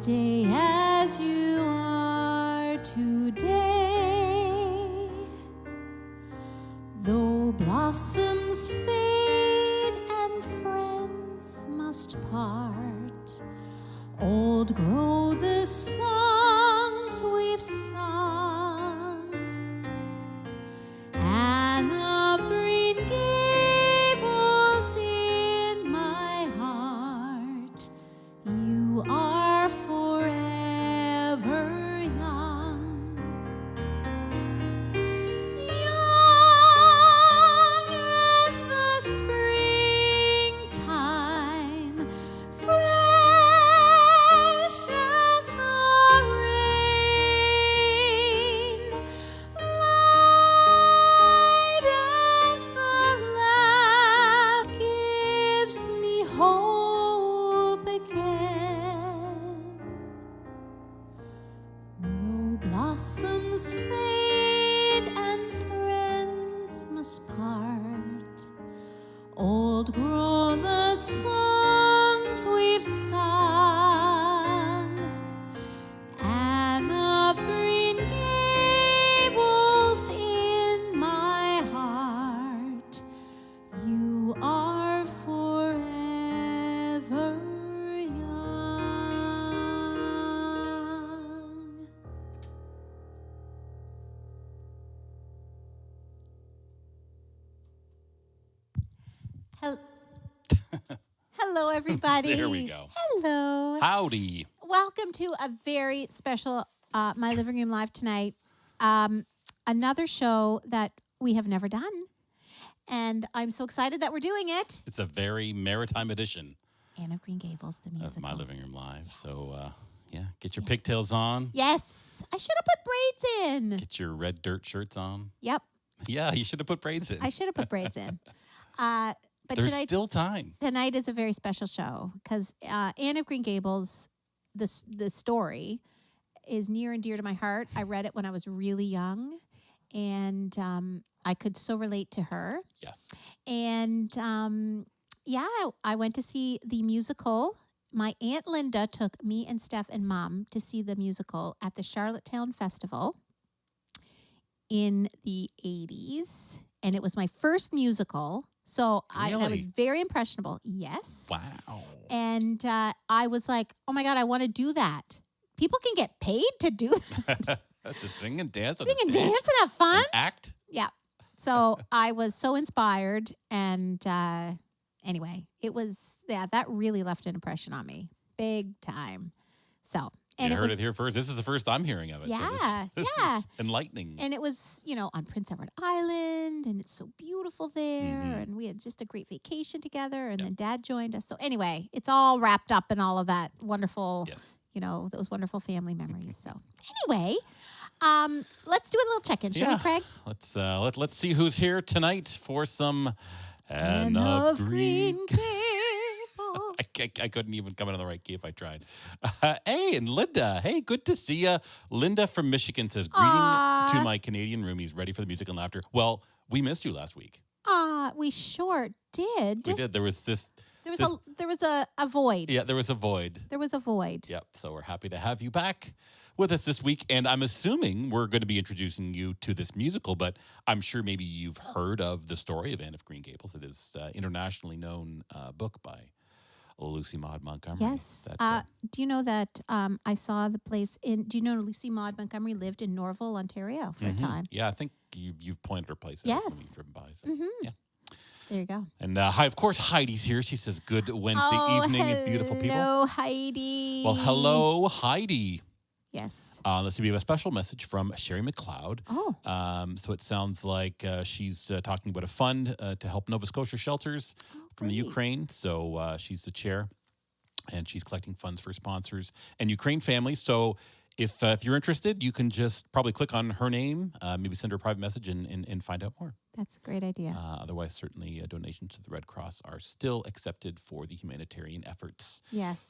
Stay as you are today. Though blossoms fade and friends must part, old grow the songs we've sung, and of Green Gables in my heart, you are forever young. Young as the springtime, fresh as the rain, light as the lamp, gives me hope again. Though blossoms fade and friends must part, old grow the songs we've sung, and of Green Gables in my heart, you are forever young. Hello, everybody. There we go. Hello. Howdy. Welcome to a very special My Living Room Live tonight. Another show that we have never done. And I'm so excited that we're doing it. It's a very maritime edition Anne of Green Gables, the musical. of My Living Room Live. So, get your pigtails on. Yes. I should have put braids in. Get your red dirt shirts on. Yep. Yeah, you should have put braids in. I should have put braids in. But There's still time. Tonight is a very special show because Anne of Green Gables, the story, is near and dear to my heart. I read it when I was really young, and I could so relate to her. Yes. And I went to see the musical. My Aunt Linda took me and Steph and Mom to see the musical at the Charlottetown Festival in the 80s. And it was my first musical. So I was very impressionable. Yes. Wow. And I was like, oh my God, I want to do that. People can get paid to do that. To sing and dance on Sing the and stage. dance and have fun. And act. Yeah. So I was so inspired. And anyway, it was, that really left an impression on me. Big time. So. And You heard it here first. This is the first I'm hearing of it. Yeah, so this yeah. is enlightening. And it was, on Prince Edward Island, and it's so beautiful there. Mhm. And we had just a great vacation together. And then Dad joined us. So anyway, it's all wrapped up in all of that wonderful, Yes. those wonderful family memories. So anyway, let's do a little check-in, shall we, Craig? Let's see who's here tonight for some Anne of Green Gables. I couldn't even come in on the right key if I tried. Hey, and Linda. Hey, good to see you. Linda from Michigan says, greeting to my Canadian roomies, ready for the music and laughter. Well, we missed you last week. We sure did. We did. There was There was a void. Yeah, there was a void. There was a void. Yep. So we're happy to have you back with us this week. And I'm assuming we're going to be introducing you to this musical, but I'm sure maybe you've heard of the story of Anne of Green Gables. It is an internationally known book by Lucy Maud Montgomery. Yes. Do you know that I saw the place do you know Lucy Maud Montgomery lived in Norval, Ontario for a time? Yeah, I think you've pointed her place out Yes. when you've driven by. So, yeah. There you go. And of course, Heidi's here. She says, good Wednesday evening, beautiful people. Hello, Heidi. Well, hello, Heidi. Yes. This will be a special message from Sherry McLeod. Oh. So it sounds like she's talking about a fund to help Nova Scotia shelters from the Ukraine. So she's the chair, and she's collecting funds for sponsors and Ukraine families. So if you're interested, you can just probably click on her name, maybe send her a private message and find out more. That's a great idea. Otherwise, certainly donations to the Red Cross are still accepted for the humanitarian efforts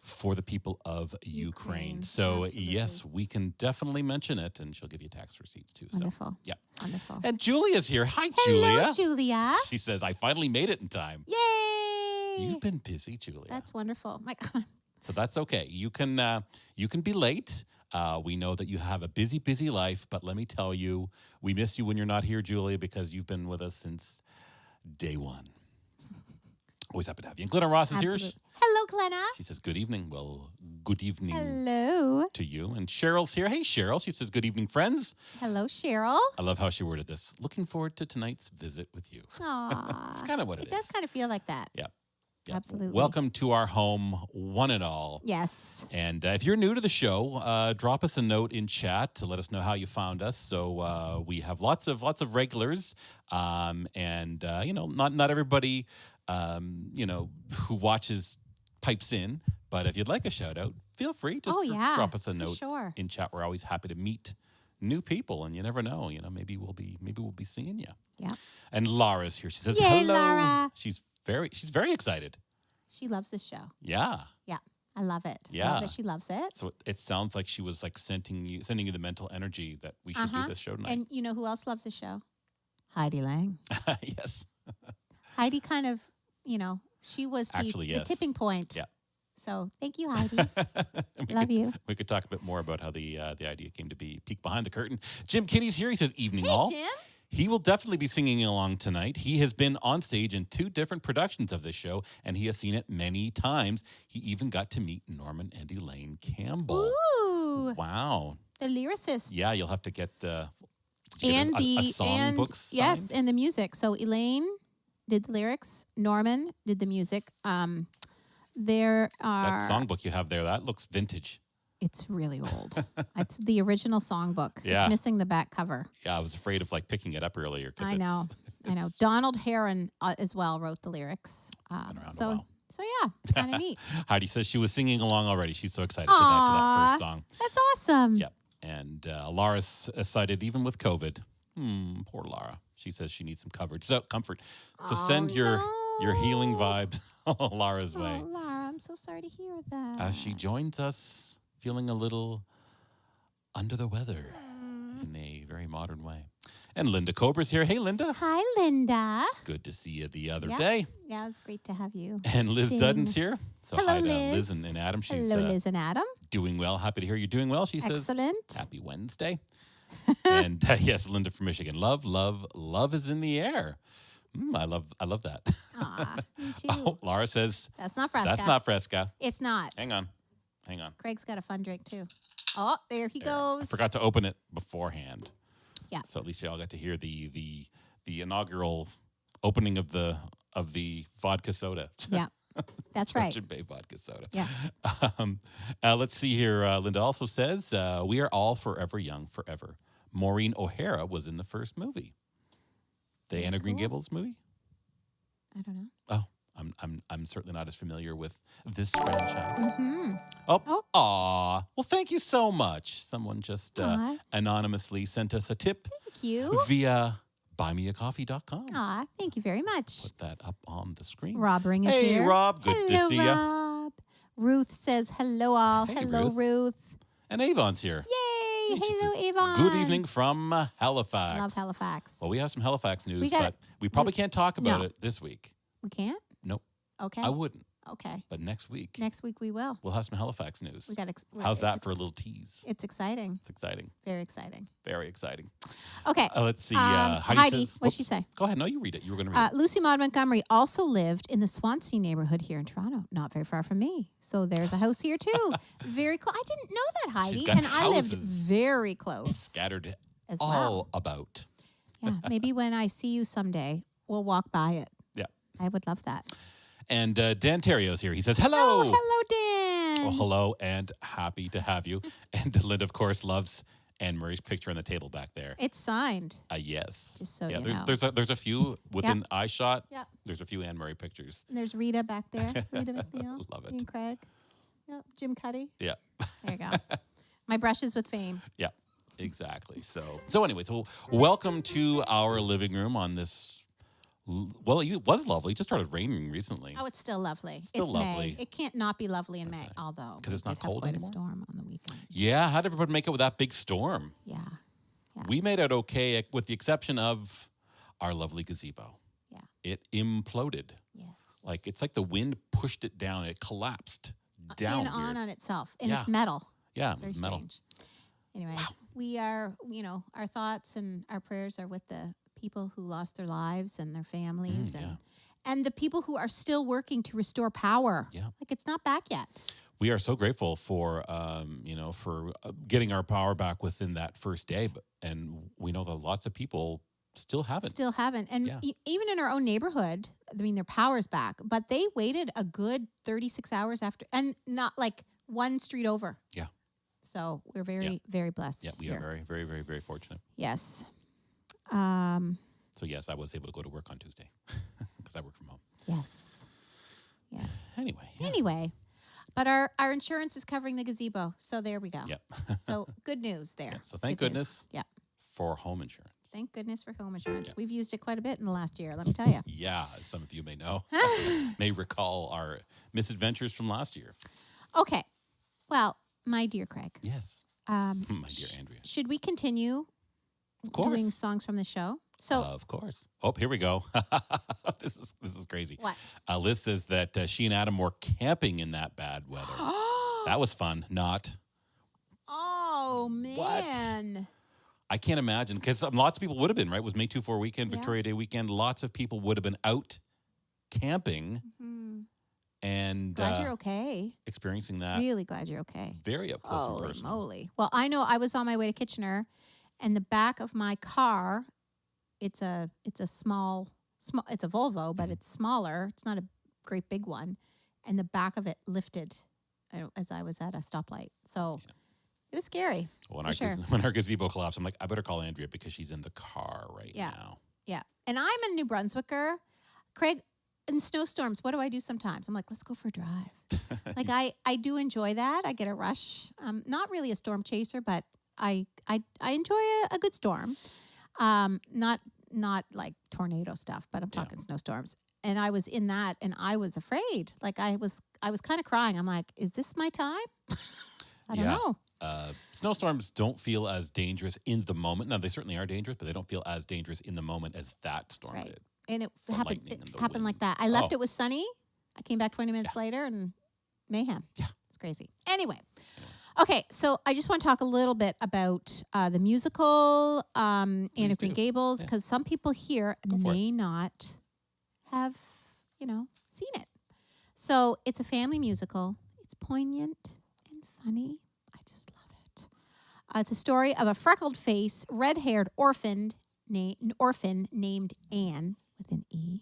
for the people of Ukraine. So, absolutely. yes, we can definitely mention it, and she'll give you tax receipts, too. Wonderful. So, yeah. Wonderful. And Julia's here. Hi, Hello, Julia. Julia. She says, I finally made it in time. Yay. You've been busy, Julia. That's wonderful. My God. So that's okay. You can be late. We know that you have a busy, busy life, but let me tell you, we miss you when you're not here, Julia, because you've been with us since day one. Always happy to have you. And Glenna Ross is here. Hello, Glenna. She says, good evening. Well, good evening. Hello. To you. And Cheryl's here. Hey, Cheryl. She says, good evening, friends. Hello, Cheryl. I love how she worded this. Looking forward to tonight's visit with you. Aww. It's kind of what it is. It does kind of feel like that. Yeah. Absolutely. Welcome to our home, one and all. Yes. And if you're new to the show, drop us a note in chat to let us know how you found us. So we have lots of regulars, and not everybody, who watches pipes in. But if you'd like a shout out, feel free. Just drop us a note in chat. We're always happy to meet new people, and you never know. Maybe we'll be seeing you. Yeah. And Laura's here. She says, Yay, hello. Laura. She's very excited. She loves this show. Yeah. Yeah. I love it. Yeah. I love that she loves it. So it sounds like she was like sending you the mental energy that we should do this show tonight. And you know who else loves the show? Heidi Lang. Yes. Heidi kind of, she was the tipping point. Yeah. So thank you, Heidi. Love you. We could talk a bit more about how the idea came to be. Peek behind the curtain. Jim Kinney's here. He says, evening all. Jim. He will definitely be singing along tonight. He has been on stage in 2 different productions of this show, and he has seen it many times. He even got to meet Norman and Elaine Campbell. Ooh. Wow. The lyricists. Yeah, you'll have to get a and songbook signed. and the music. So Elaine did the lyrics. Norman did the music. There are that songbook you have there, that looks vintage. It's really old. It's the original songbook. Yeah. It's missing the back cover. Yeah, I was afraid of picking it up earlier. I know. Donald Heron as well wrote the lyrics. Been around a so while. yeah, kind of neat. Heidi says she was singing along already. She's so excited to that first song. That's awesome. Yep. And Laura cited even with COVID. Poor Laura. She says she needs some comfort. So send your healing vibes Laura's way. Oh, Laura, I'm so sorry to hear that. As she joins us feeling a little under the weather in a very modern way. And Linda Cobra's here. Hey, Linda. Hi, Linda. Good to see you the other day. Yeah, it was great to have you. And Liz Dudden's here. So hello, hi to Liz. Liz and Adam. She's hello, Liz and Adam. Doing well. Happy to hear you're doing well. She Excellent. says, happy Wednesday. And yes, Linda from Michigan. Love is in the air. I love that. Aw, me too. Oh, Laura says, that's not Fresca. That's not Fresca. It's not. Hang on. Craig's got a fun drink too. Oh, there he goes. I forgot to open it beforehand. Yeah. So at least y'all got to hear the inaugural opening of the vodka soda. Yeah. That's right. Ocean Bay vodka soda. Yeah. Let's see here. Linda also says, we are all forever young, forever. Maureen O'Hara was in the first movie. The Anna Green Gables movie? I don't know. Oh, I'm certainly not as familiar with this franchise. Mm-hmm. Aw. Well, thank you so much. Someone just anonymously sent us a tip. Thank you. Via buymeacoffee.com. Aw, thank you very much. Put that up on the screen. Rob Ring is here. Hey, Rob. Good to see you. Rob. Ruth says hello all. Hey, hello, Ruth. And Avon's here. Yay. Hey, she hello, says, Avon. Good evening from Halifax. Love Halifax. Well, we have some Halifax news, but but we probably can't talk about it this week. We can't? Nope. Okay. I wouldn't. Okay. But next week. Next week we will. We'll have some Halifax news. We got. How's that for a little tease? It's exciting. It's exciting. Very exciting. Very exciting. Okay. Let's see. Heidi, says, what'd she say? Go ahead. No, you read it. You were going to read it. Lucy Maud Montgomery also lived in the Swansea neighborhood here in Toronto, not very far from me. So there's a house here too. Very close. I didn't know that, Heidi. She's got And I lived houses very close. Scattered as all well. about. Yeah. Maybe when I see you someday, we'll walk by it. Yeah. I would love that. And Dan Terrio's here. He says, hello. Oh, hello, Dan. Well, hello and happy to have you. And Linda, of course, loves Anne Murray's picture on the table back there. It's signed. Yes. Just so yeah, you know. There's a few within eye shot. Yep. There's a few Anne Murray pictures. And there's Rita back there. Rita McNeil. Love it. And Craig. Yep. Jim Cuddy. Yeah. There you go. My brushes with fame. Yeah, exactly. So anyway, welcome to our living room on this. Well, it was lovely. It just started raining recently. Oh, it's still lovely. Still it's lovely. May. It can't not be lovely in May, although because it's not we did have cold quite anymore. a storm on the weekend. Yeah, how did everybody make it with that big storm? Yeah. We made it okay, with the exception of our lovely gazebo. Yeah. It imploded. Yes. It's like the wind pushed it down. It collapsed down on itself. And Yeah. it's metal. Yeah, It's very it's metal. strange. Anyway, we are, our thoughts and our prayers are with the people who lost their lives and their families and the people who are still working to restore power. Yeah. Like, it's not back yet. We are so grateful for, getting our power back within that first day. And we know that lots of people still haven't. And even in our own neighborhood, I mean, their power's back, but they waited a good 36 hours after, and not like one street over. Yeah. So we're very, very blessed. Yeah, we are very, very, very, very fortunate. Yes. So, yes, I was able to go to work on Tuesday because I work from home. Yes. Anyway. Anyway. But our insurance is covering the gazebo. So there we go. Yep. So good news there. Yeah, so thank goodness for home insurance. Thank goodness for home insurance. We've used it quite a bit in the last year, let me tell you. Yeah, as some of you may know, may recall our misadventures from last year. Okay. Well, my dear Craig. Yes. My dear Andrea. Should we continue doing songs from the show? So, of course. Oh, here we go. This is crazy. What? Liz says that she and Adam were camping in that bad weather. That was fun. Not. Oh, man. What? I can't imagine, because lots of people would have been, right? It was May 2-4 weekend, Victoria Day weekend. Lots of people would have been out camping and glad you're okay. experiencing that. Really glad you're okay. Very up close and personal. Holy moly. Well, I know I was on my way to Kitchener, and the back of my car, it's a small, it's a Volvo, but it's smaller. It's not a great big one. And the back of it lifted as I was at a stoplight. So it was scary. When our gazebo collapsed, I'm like, I better call Andrea because she's in the car now. Yeah. And I'm a New Brunswicker. Craig, in snowstorms, what do I do sometimes? I'm like, let's go for a drive. Like, I do enjoy that. I get a rush. Not really a storm chaser, but I enjoy a good storm. Not like tornado stuff, but I'm talking snowstorms. And I was in that, and I was afraid. Like, I was kind of crying. I'm like, is this my time? I don't know. Snowstorms don't feel as dangerous in the moment. Now, they certainly are dangerous, but they don't feel as dangerous in the moment as that storm did. And it happened like that. I left, it was sunny. I came back 20 minutes later, and mayhem. Yeah. It's crazy. Anyway. Okay, so I just want to talk a little bit about the musical Anne of Green Gables, because some people here may not have, seen it. So it's a family musical. It's poignant and funny. I just love it. It's a story of a freckled-faced, red-haired orphan named Anne, with an E,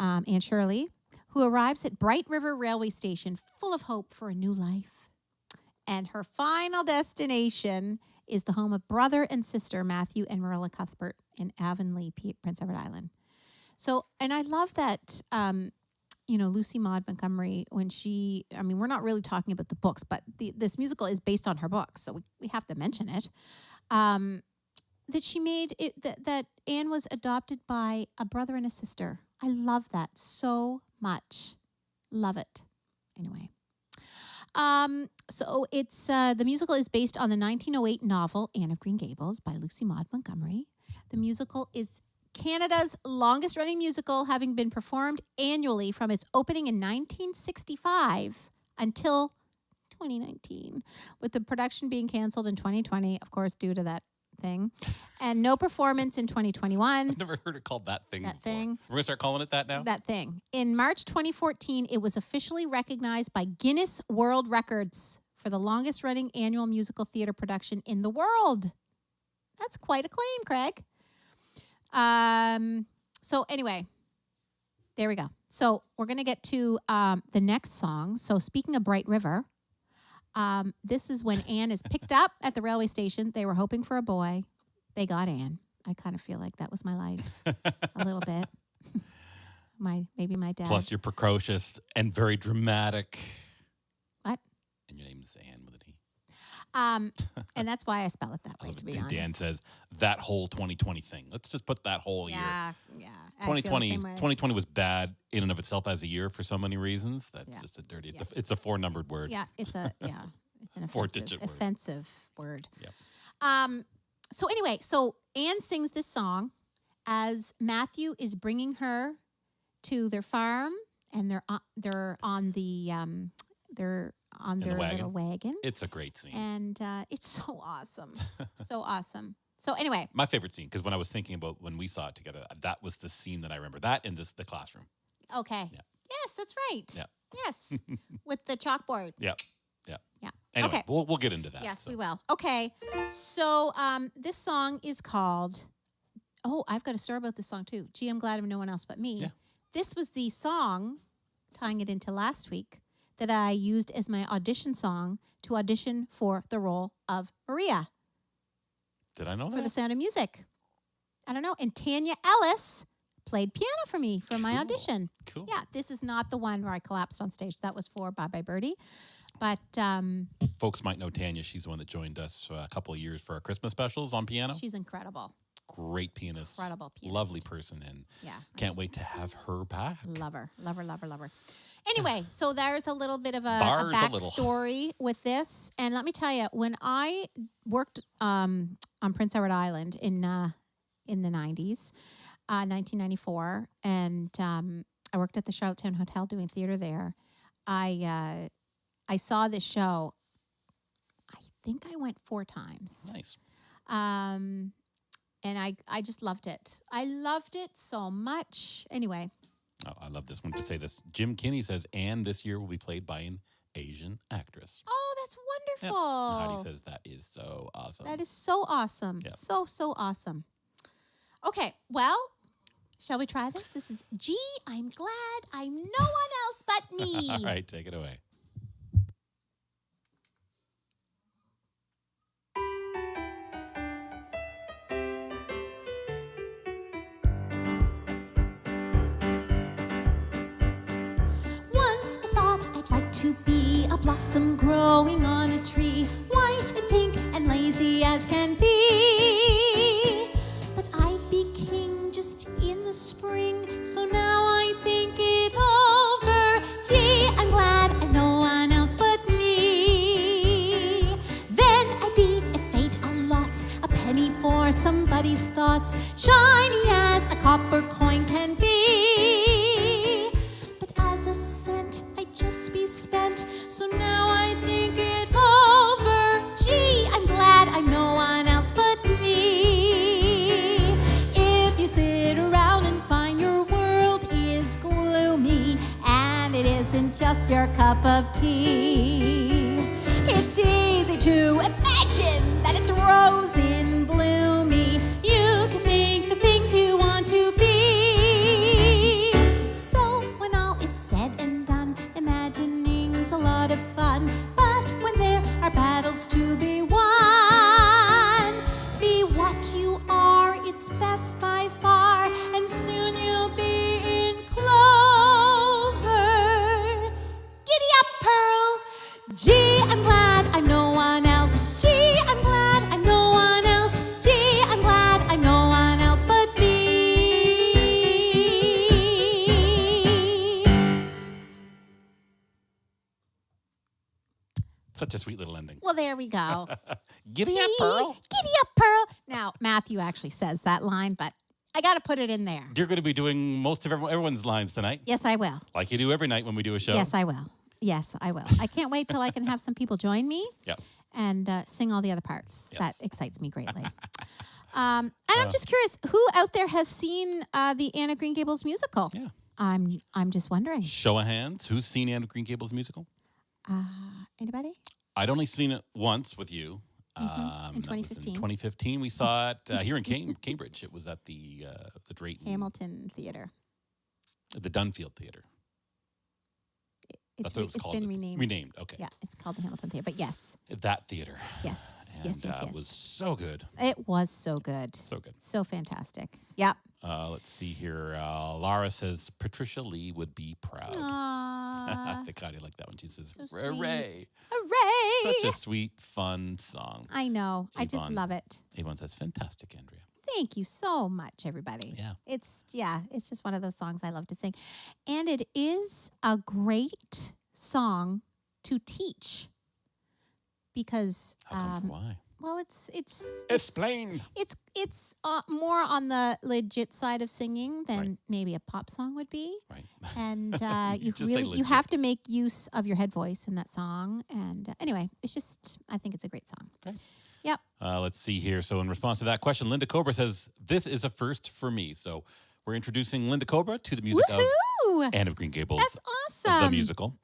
Anne Shirley, who arrives at Bright River Railway Station full of hope for a new life. And her final destination is the home of brother and sister Matthew and Marilla Cuthbert in Avonlea, Prince Edward Island. So, and I love that, Lucy Maud Montgomery, when we're not really talking about the books, but this musical is based on her books, so we have to mention it, that she made it, that Anne was adopted by a brother and a sister. I love that so much. Love it. Anyway. So it's the musical is based on the 1908 novel Anne of Green Gables by Lucy Maud Montgomery. The musical is Canada's longest-running musical, having been performed annually from its opening in 1965 until 2019, with the production being canceled in 2020, of course, due to that thing, and no performance in 2021. I've never heard it called that thing before. Thing. We're going to start calling it that now? That thing. In March 2014, it was officially recognized by Guinness World Records for the longest-running annual musical theater production in the world. That's quite a claim, Craig. So anyway, there we go. So we're going to get to the next song. So speaking of Bright River, this is when Anne is picked up at the railway station. They were hoping for a boy. They got Anne. I kind of feel like that was my life a little bit. Maybe my dad. Plus, you're precocious and very dramatic. What? And your name is Anne with an E. And that's why I spell it that way, to be honest. Dan says that whole 2020 thing. Let's just put that whole year. Yeah. 2020 was bad in and of itself as a year for so many reasons. That's just a dirty. It's a 4-numbered word. Yeah, it's an four-digit word. Offensive word. Yep. So anyway, Anne sings this song as Matthew is bringing her to their farm, and they're on the their little wagon. It's a great scene. And it's so awesome. So awesome. So anyway. My favorite scene, because when I was thinking about when we saw it together, that was the scene that I remember. That and the classroom. Okay. Yeah. Yes, that's right. Yeah. Yes. With the chalkboard. Yeah. Yeah. Anyway, okay. we'll get into that. Yes, we will. Okay. So this song is called, I've got a story about this song too. Gee, I'm glad of no one else but me. Yeah. This was the song, tying it into last week, that I used as my audition song to audition for the role of Maria. Did I know that? For The Sound of Music. I don't know. And Tanya Ellis played piano for me for my audition. Cool. Yeah, this is not the one where I collapsed on stage. That was for Bye Bye Birdie. But folks might know Tanya. She's the one that joined us a couple of years for our Christmas specials on piano. She's incredible. Great pianist. Incredible pianist. Lovely person. And can't wait to have her back. Love her. Love her, love her, love her. Anyway, so there's a little bit of a backstory with this. And let me tell you, when I worked on Prince Edward Island in the 90s, 1994, and I worked at the Charlottetown Hotel doing theater there, I saw this show. I think I went 4 times. Nice. And I just loved it. I loved it so much. Anyway. Oh, I love this one. To say this, Jim Kinney says, and this year will be played by an Asian actress. Oh, that's wonderful. Yep. Heidi says that is so awesome. That is so awesome. Yep. So awesome. Okay, well, shall we try this? This is Gee, I'm glad I'm no one else but me. All right, take it away. To be a blossom growing on a tree, white and pink and lazy as can be. But I'd be king just in the spring, so now I think it over. Gee, I'm glad I'm no one else but me. Then I'd beat a fate a lots, a penny for somebody's thoughts, shiny as a copper coin can be. But as a cent, I'd just be spent, so now I think it over. Gee, I'm glad I'm no one else but me. If you sit around and find your world is gloomy, and it isn't just your cup of tea, it's easy to imagine that it's rose in bloomy. You can think the things you want to be. So when all is said and done, imagining's a lot of fun. But when there are battles to be won, be what you are, it's best by far, and soon you'll be in clover. Giddy up, Pearl. Gee, I'm glad I'm no one else. Gee, I'm glad I'm no one else. Gee, I'm glad I'm no one else but me. Such a sweet little ending. Well, there we go. Giddy up, Pearl. Giddy up, Pearl. Now, Matthew actually says that line, but I got to put it in there. You're going to be doing most of everyone's lines tonight. Yes, I will. Like you do every night when we do a show. Yes, I will. Yes, I will. I can't wait till I can have some people join me and sing all the other parts. Yes. That excites me greatly. And I'm just curious, who out there has seen the Anne of Green Gables musical? Yeah. I'm just wondering. Show of hands. Who's seen Anne of Green Gables musical? Anybody? I'd only seen it once with you. In 2015. That was in 2015. We saw it here in Cambridge. It was at the Drayton Hamilton Theater. The Dunfield Theater. That's what it was called. It's been renamed. Renamed, okay. Yeah, it's called the Hamilton Theater, but yes. That theater. Yes, And, yes. It was so good. It was so good. So good. So fantastic. Yep. Let's see here. Lara says Patricia Lee would be proud. Aww. I think I like that one. She says, So sweet. hooray. Hooray! Such a sweet, fun song. I know. I just love it. Avon says, fantastic, Andrea. Thank you so much, everybody. Yeah. It's just one of those songs I love to sing. And it is a great song to teach because How come? Why? Well, it's Explain. it's more on the legit side of singing than Right. maybe a pop song would be. Right. And you Just say you have to make use of your head voice in that song. And anyway, it's just I think it's a great song. Okay. Yep. Let's see here. So in response to that question, Linda Cobra says, "This is a first for me." So we're introducing Linda Cobra to the music Woohoo! of Anne of Green Gables, That's awesome. the musical.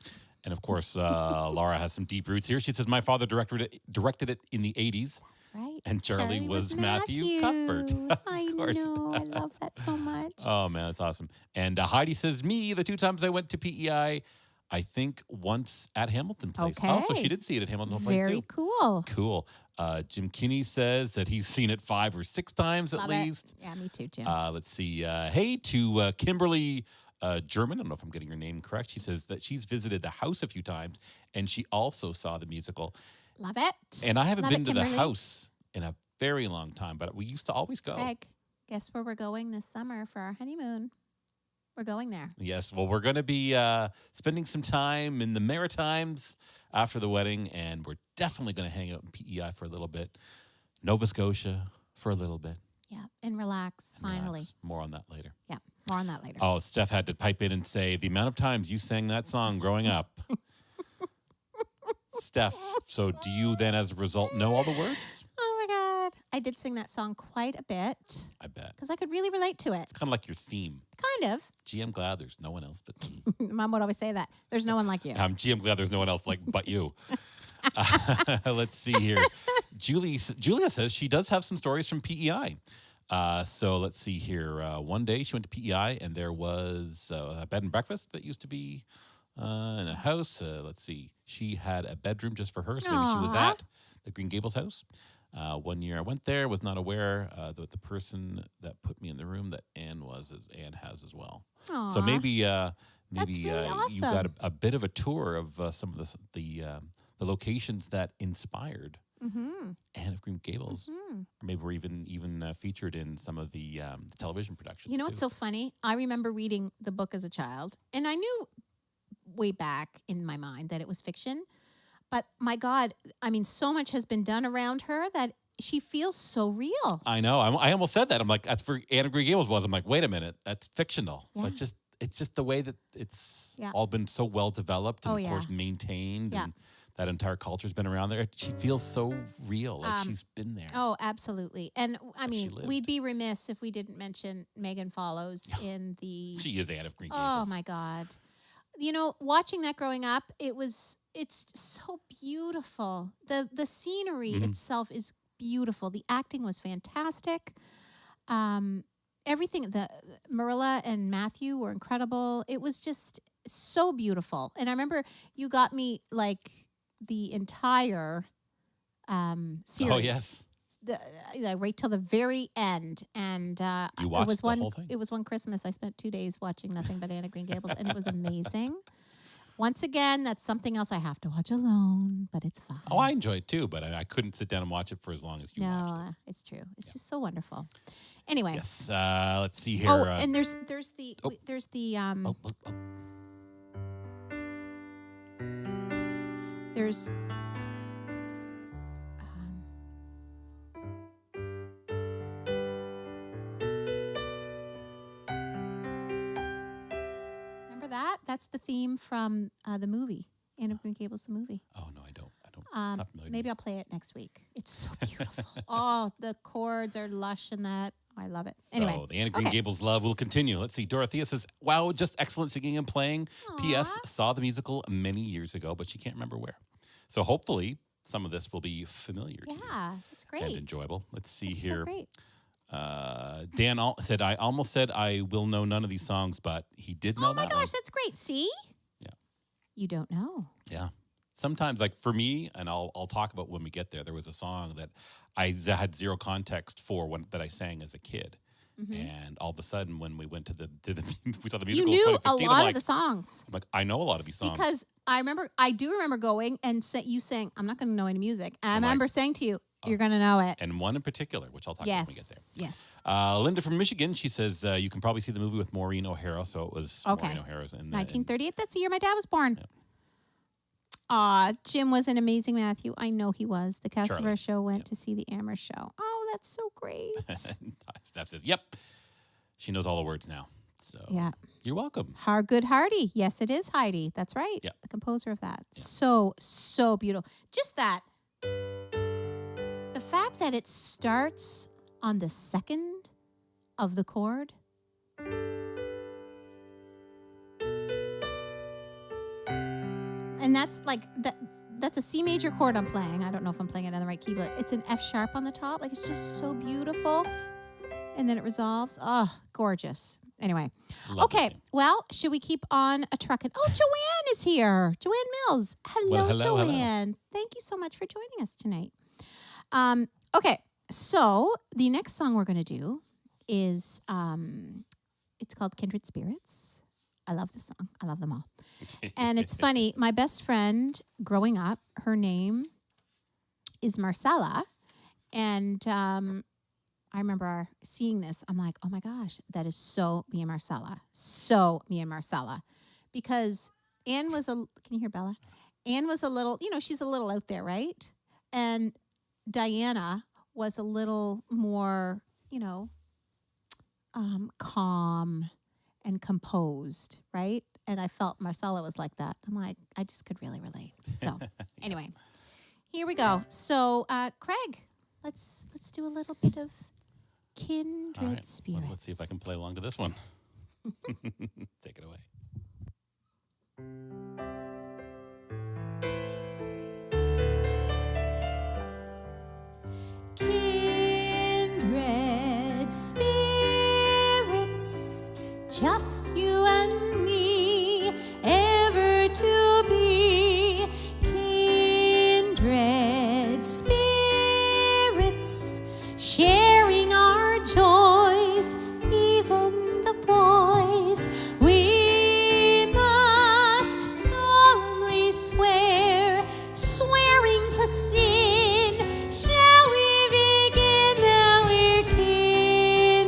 And of course, Laura has some deep roots here. She says, "My father directed it in the 80s. That's right. And Charlie was Matthew Cuthbert." I course. know. I love that so much. Oh, man, that's awesome. And Heidi says, "Me, the 2 times I went to PEI, I think once at Hamilton Place." Oh, so Okay. she did see it at Hamilton Place, Very too. cool. Cool. Jim Kinney says that he's seen it 5 or 6 times at Love least. it. Yeah, me too, Jim. Let's see. Hey to Kimberly German. I don't know if I'm getting her name correct. She says that she's visited the house a few times, and she also saw the musical. Love it. And I haven't Love been it, to the Kimberly. house in a very long time, but we used to always go. Greg, guess where we're going this summer for our honeymoon? We're going there. Yes, well, we're going to be spending some time in the Maritimes after the wedding, and we're definitely going to hang out in PEI for a little bit, Nova Scotia for a little bit. Yeah, and relax, and finally. relax. More on that later. Yeah, more on that later. Oh, Steph had to pipe in and say, the amount of times you sang that song growing up. Steph, so do you then, as a result, know all the words? Oh, my God. I did sing that song quite a bit I bet. because I could really relate to it. It's kind of like your theme. Kind of. Gee, I'm glad there's no one else but me. Mom would always say that. There's no one like you. Gee, I'm glad there's no one else like but you. Let's see here. Julia says she does have some stories from PEI. So let's see here. One day she went to PEI and there was a bed and breakfast that used to be in a house. Let's see. She had a bedroom just for her. So maybe she was Aw. at the Green Gables house. One year I went there, was not aware that the person that put me in the room that Anne was, as Anne has as well. So Aw. maybe really you awesome. got a bit of a tour of some of the locations that inspired Mm-hmm. Anne of Green Gables, Mm-hmm. or maybe were even featured in some of the television productions. You know what's too. so funny? I remember reading the book as a child, and I knew way back in my mind that it was fiction. But my God, I mean, so much has been done around her that she feels so real. I know. I almost said that. I'm like, that's where Anne of Green Gables was. I'm like, wait a minute, that's fictional. Yeah. But it's just the way that it's Yeah. all been so well developed and Oh, of yeah. course maintained, Yeah. and that entire culture's been around there. She feels so real, like she's been there. Oh, absolutely. And I Like she mean, lived. we'd be remiss if we didn't mention Megan Follows in the. She is Anne of Green Oh Gables. my God. You know, watching that growing up, it's so beautiful. The scenery Mhm. itself is beautiful. The acting was fantastic. Everything, the Marilla and Matthew were incredible. It was just so beautiful. And I remember you got me like the entire series. Oh yes. Right till the very end, and You it watched was the one. whole thing? It was one Christmas. I spent 2 days watching nothing but Anne of Green Gables, and it was amazing. Once again, that's something else I have to watch alone, but it's fine. Oh, I enjoyed it too, but I couldn't sit down and watch it for as long as you watched it. No, it's true. It's just so wonderful. Anyway. Yes. Let's see here. Oh, and there's the oh. there's the Oh, oh, oh. there's remember that? That's the theme from the movie, Anne of Green Gables, the movie. Oh no, I don't. It's not familiar. Maybe I'll play it next week. It's so beautiful. Oh, the chords are lush in that. I love it. Anyway, So the Anne of Green okay. Gables love will continue. Let's see. Dorothea says, "Wow, just excellent singing and playing." P.S. Aw. Saw the musical many years ago, but she can't remember where. So hopefully some of this will be familiar to you Yeah, it's great. and enjoyable. Let's see It's here. So great. Dan said, "I almost said I will know none of these songs, but he did know Oh my that gosh, one." that's great. See? Yeah. You don't know. Yeah. Sometimes, like for me, and I'll talk about when we get there. There was a song that I had zero context for that I sang as a kid, and all of a sudden, when we went to the we saw the You musical. knew in a 2015, lot I'm of like, the songs I'm like, I know a lot of these songs because I do remember going and you saying, "I'm not going to know any music," and I I'm like, remember saying to you, "You're going to know it." and one in particular, which I'll talk about when we get there. Yes. Linda from Michigan, she says you can probably see the movie with Maureen O'Hara, so it was Okay. Maureen O'Hara's in 1938. That's the year my dad was born. Yeah. Aw, Jim was an amazing Matthew. I know he was. The cast of Charlie. our show went to see the Amherst show. Oh, that's so great. Steph says, "Yep, she knows all the words now." So Yeah. you're welcome. Good Hardy. Yes, it is Heidi. That's right. Yeah. The composer of that. Yeah. So beautiful. Just that. The fact that it starts on the second of the chord. And that's like that's a C major chord I'm playing. I don't know if I'm playing it on the right key, but it's an F sharp on the top. Like it's just so beautiful. And then it resolves. Oh, gorgeous. Anyway. Lovely. Okay. Well, should we keep on a trucking? Oh, Joanne is here. Joanne Mills. Hello, hello. Joanne. Thank you so much for joining us tonight. Okay. So the next song we're going to do is it's called Kindred Spirits. I love this song. I love them all. And it's funny. My best friend growing up, her name is Marcella. And I remember seeing this. I'm like, oh my gosh, that is so me and Marcella. So me and Marcella. Because Anne was can you hear Bella? Anne was a little, she's a little out there, right? And Diana was a little more, calm and composed, right? And I felt Marcella was like that. I'm like, I just could really relate. So anyway, here we go. So Craig, let's do a little bit of Kindred All right. Spirits. Well, let's see if I can play along to this one. Take it away. Kindred spirits, just you and me, ever to be. Kindred spirits, sharing our joys, even the boys. We must solemnly swear, swearing's a sin. Shall we begin now? We're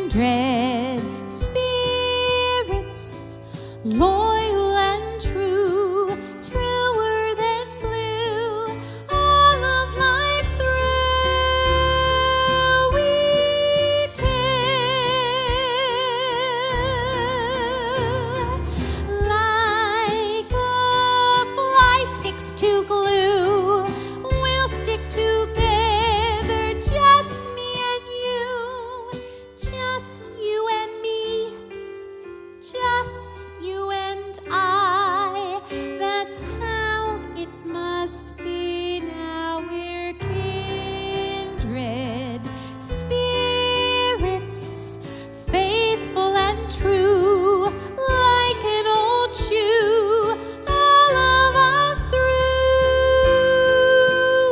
kindred spirits, loyal and true, truer than blue, all of life through. We two, like a fly sticks to glue, we'll stick together, just me and you, just you and me, just you and I. That's how it must be now. We're kindred spirits, faithful and true, like an old shoe, all of us through.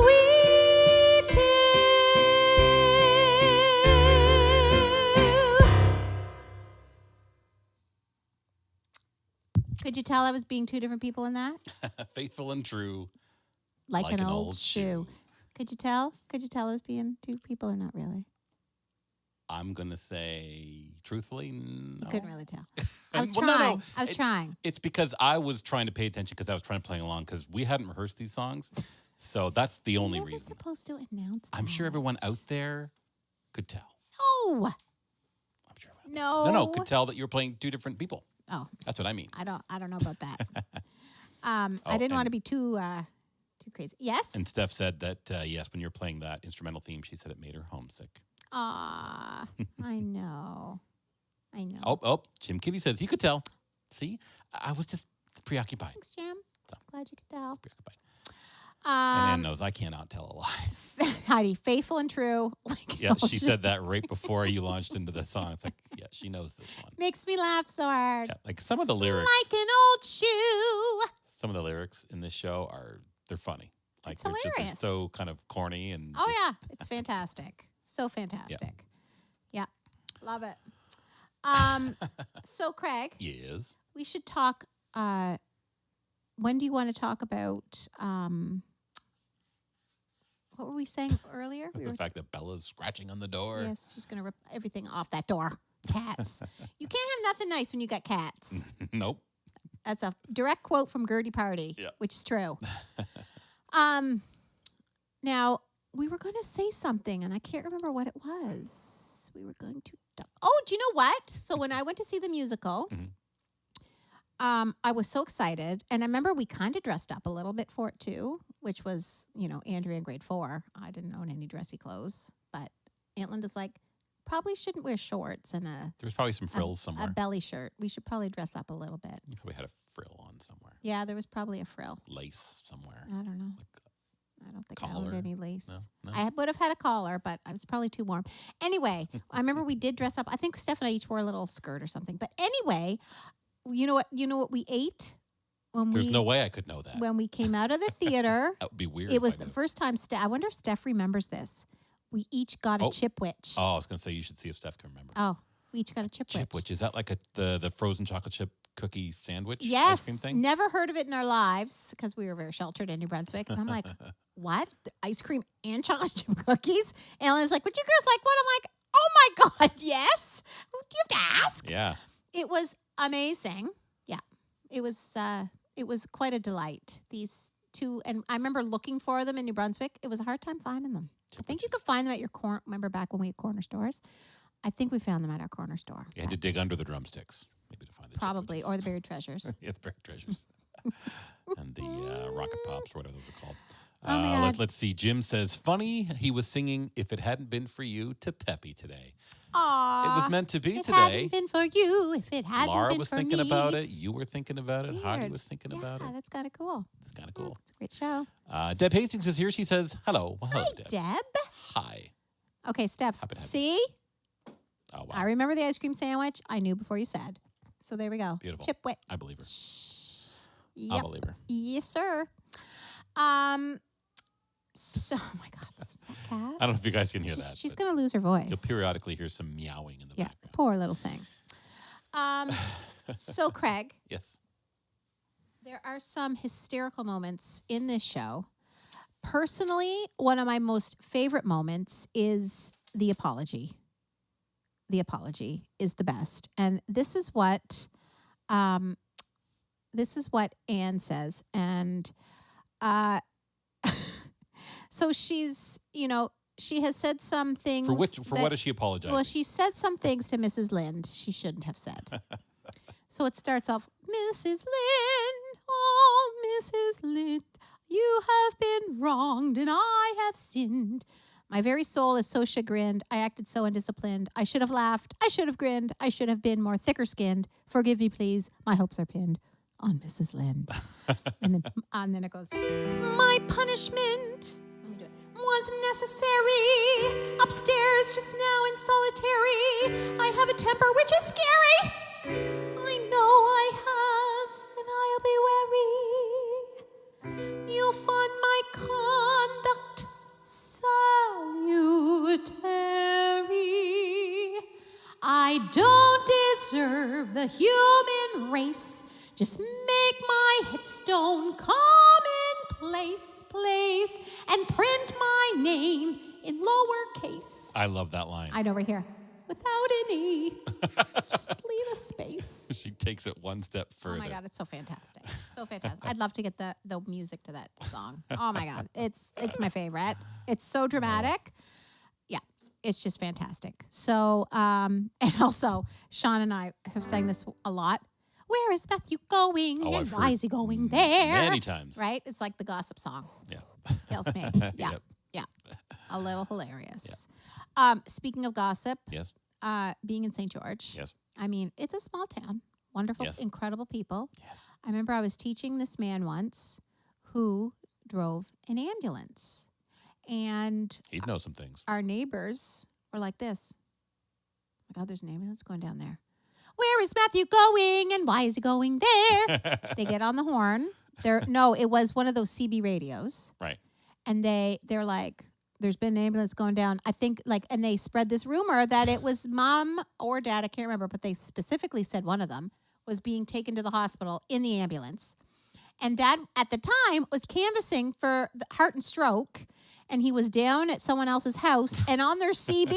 We two. Could you tell I was being two different people in that? Faithful and true. Like an old shoe. Could you tell? Could you tell I was being two people or not really? I'm going to say, truthfully, no. You couldn't really tell. I was Well, trying. no. I was trying. It's because I was trying to pay attention because I was trying to play along because we hadn't rehearsed these songs. So that's the only You're never reason. supposed to announce I'm sure that. everyone out there could tell. No. I'm sure everyone out there. No. No, could tell that you're playing two different people. Oh, That's what I mean. I don't know about that. I Oh, didn't want to and- be too crazy. Yes. And Steph said that, yes, when you're playing that instrumental theme, she said it made her homesick. Ah, I know. I know. Oh, Jim Kivy says he could tell. See, I was just preoccupied. Thanks, Jam. So. Glad you could tell. Preoccupied. And Ann Um, knows I cannot tell a lie. Heidi, faithful and true. Like Yeah, she said that right before you launched into the song. It's like, yeah, she knows this one. Makes me laugh so hard. Yeah, like some of the lyrics, Like an old shoe. some of the lyrics in this show they're funny. Like It's they're hilarious. so kind of corny and. Oh just- yeah, it's fantastic. So fantastic. Yeah, love it. So Craig, Yes. we should talk. When do you want to talk about? What were we saying earlier? We The were fact that Bella's scratching on the door. yes, she's gonna rip everything off that door. Cats. You can't have nothing nice when you got cats. Nope. That's a direct quote from Gertie Party, which is true. Now, we were going to say something, and I can't remember what it was. We were going to... Oh, do you know what? So when I went to see the musical, I was so excited. And I remember we kind of dressed up a little bit for it, too, which was, Andrea in grade 4. I didn't own any dressy clothes. But Aunt Linda's like, probably shouldn't wear shorts and There's probably some frills somewhere. A belly shirt. We should probably dress up a little bit. You probably had a frill on somewhere. Yeah, there was probably a frill. Lace somewhere. I don't know. I don't think collar. I owned any lace. No? I would have had a collar, but I was probably too warm. Anyway, I remember we did dress up. I think Steph and I each wore a little skirt or something. But anyway, you know what we ate? There's no way I could know that. When we came out of the theater. That would be weird. It was the first time I wonder if Steph remembers this. We each got a Chipwich. Oh, I was going to say you should see if Steph can remember. Oh, we each got a Chipwich. Chipwich, is that like the frozen chocolate chip cookie sandwich yes, ice cream thing? Never heard of it in our lives because we were very sheltered in New Brunswick. And I'm like, what? Ice cream and chocolate chip cookies? And Ellen's like, would you girls like what? I'm like, oh my God, yes. Do you have to ask? Yeah. It was amazing. Yeah. It was quite a delight. These two, and I remember looking for them in New Brunswick. It was a hard time finding them. I think you could find them at your remember back when we had corner stores? I think we found them at our corner store. You had to dig under the drumsticks, maybe to find the probably, Chipwiches. or the buried treasures. Yeah, the buried treasures. And the rocket pops, or whatever those are called. Oh my God. Let's see. Jim says, funny, he was singing If It Hadn't Been For You to Peppy today. Aww. It was meant to be it today. Hadn't been for you, if it hadn't Laura been was for thinking me. about it. You were thinking about it. Weird. Hardy was thinking about it. Yeah, that's kind of cool. It's kind of cool. It's a great show. Deb Hastings is here. She says, hello. Well, hello, Hi, Deb. Hi. Okay, Steph. Happy to have See? Oh, wow. I remember the ice cream sandwich. I knew before you said. So there we go. Beautiful. Chipwich. I believe her. Yep. I believe her. Yes, sir. So, oh my God, this cat. I don't know if you guys can hear that. She's going to lose her voice. You'll periodically hear some meowing in the background. Poor little thing. So, Craig. Yes. There are some hysterical moments in this show. Personally, one of my most favorite moments is the apology. The apology is the best. And this is what Anne says. And so she's, she has said some things. For what is she apologizing? Well, she said some things to Mrs. Lind she shouldn't have said. So it starts off, Mrs. Lind, oh, Mrs. Lind, you have been wronged and I have sinned. My very soul is so chagrined. I acted so undisciplined. I should have laughed. I should have grinned. I should have been more thicker skinned. Forgive me, please. My hopes are pinned on Mrs. Lind. and then it goes, my punishment was necessary. Upstairs just now in solitary. I have a temper which is scary. I know I have, and I'll be wary. You'll find my conduct salutary. I don't deserve the human race. Just make my headstone commonplace, place, and print my name in lowercase. I love that line. I know, right here. Without any. Just leave a space. She takes it one step further. Oh my God, it's so fantastic. So fantastic. I'd love to get the music to that song. Oh my God. It's my favorite. It's so dramatic. Yeah. It's just fantastic. So, and also Sean and I have sang this a lot. Where is Matthew going? Oh, and I've why heard is he going there? Many times. Right? It's like the gossip song. Yeah. Kills me. Yeah. Yep. Yeah. A little hilarious. Speaking of gossip, Yes. being in St. George. Yes. I mean, it's a small town. Wonderful, Yes. incredible people. Yes. I remember I was teaching this man once who drove an ambulance. And He'd know some things. our neighbors were like this. Oh my God, there's an ambulance going down there. Where is Matthew going and why is he going there? They get on the horn. It was one of those CB radios. Right. And they're like, there's been an ambulance going down. I think and they spread this rumor that it was mom or dad, I can't remember, but they specifically said one of them was being taken to the hospital in the ambulance. And dad at the time was canvassing for the heart and stroke. and he was down at someone else's house, and on their CB,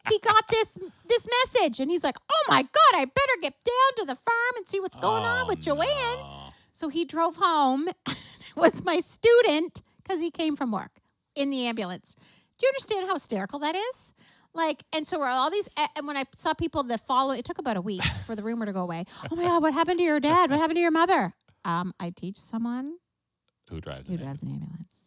he got this message, and he's like, "Oh my God, I better get down to the farm and see what's going on with Joanne." No. So he drove home. It was my student, because he came from work, in the ambulance. Do you understand how hysterical that is? Like, and so we're all these, and when I saw people that follow, it took about a week for the rumor to go away. Oh my God, what happened to your dad? What happened to your mother? I teach someone Who drives an ambulance.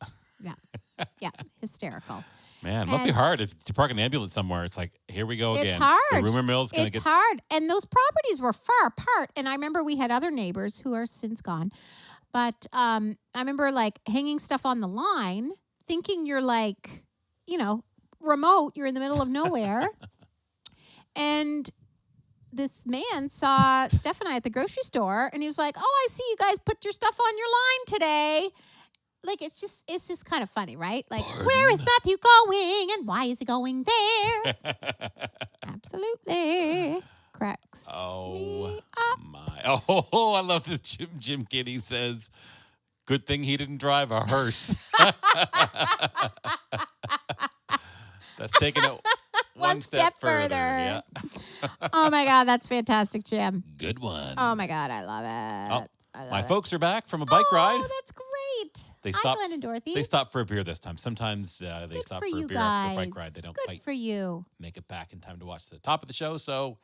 Yeah, hysterical. Man, it must be hard if you park an ambulance somewhere. It's like, here we go again. It's hard. The rumor mill's going to get... It's hard. And those properties were far apart. And I remember we had other neighbors who are since gone. But I remember like hanging stuff on the line, thinking you're like, remote. You're in the middle of nowhere. And this man saw Steph and I at the grocery store. And he was like, "Oh, I see you guys put your stuff on your line today." Like, it's just kind of funny, right? Like, Pardon? Where is Matthew going and why is he going there? Absolutely. Cracks me up. My. Oh, I love this. Jim Kinney says, "Good thing he didn't drive a hearse." That's taking it one step further. Yeah. Oh, my God. That's fantastic, Jim. Good one. Oh, my God. I love it. My folks are back from a bike ride. Oh, that's great. Hi, Glenn and Dorothy. They stopped for a beer this time. Sometimes they stop for a beer after a bike ride. They don't Good for you. make it back in time to watch the top of the show. So,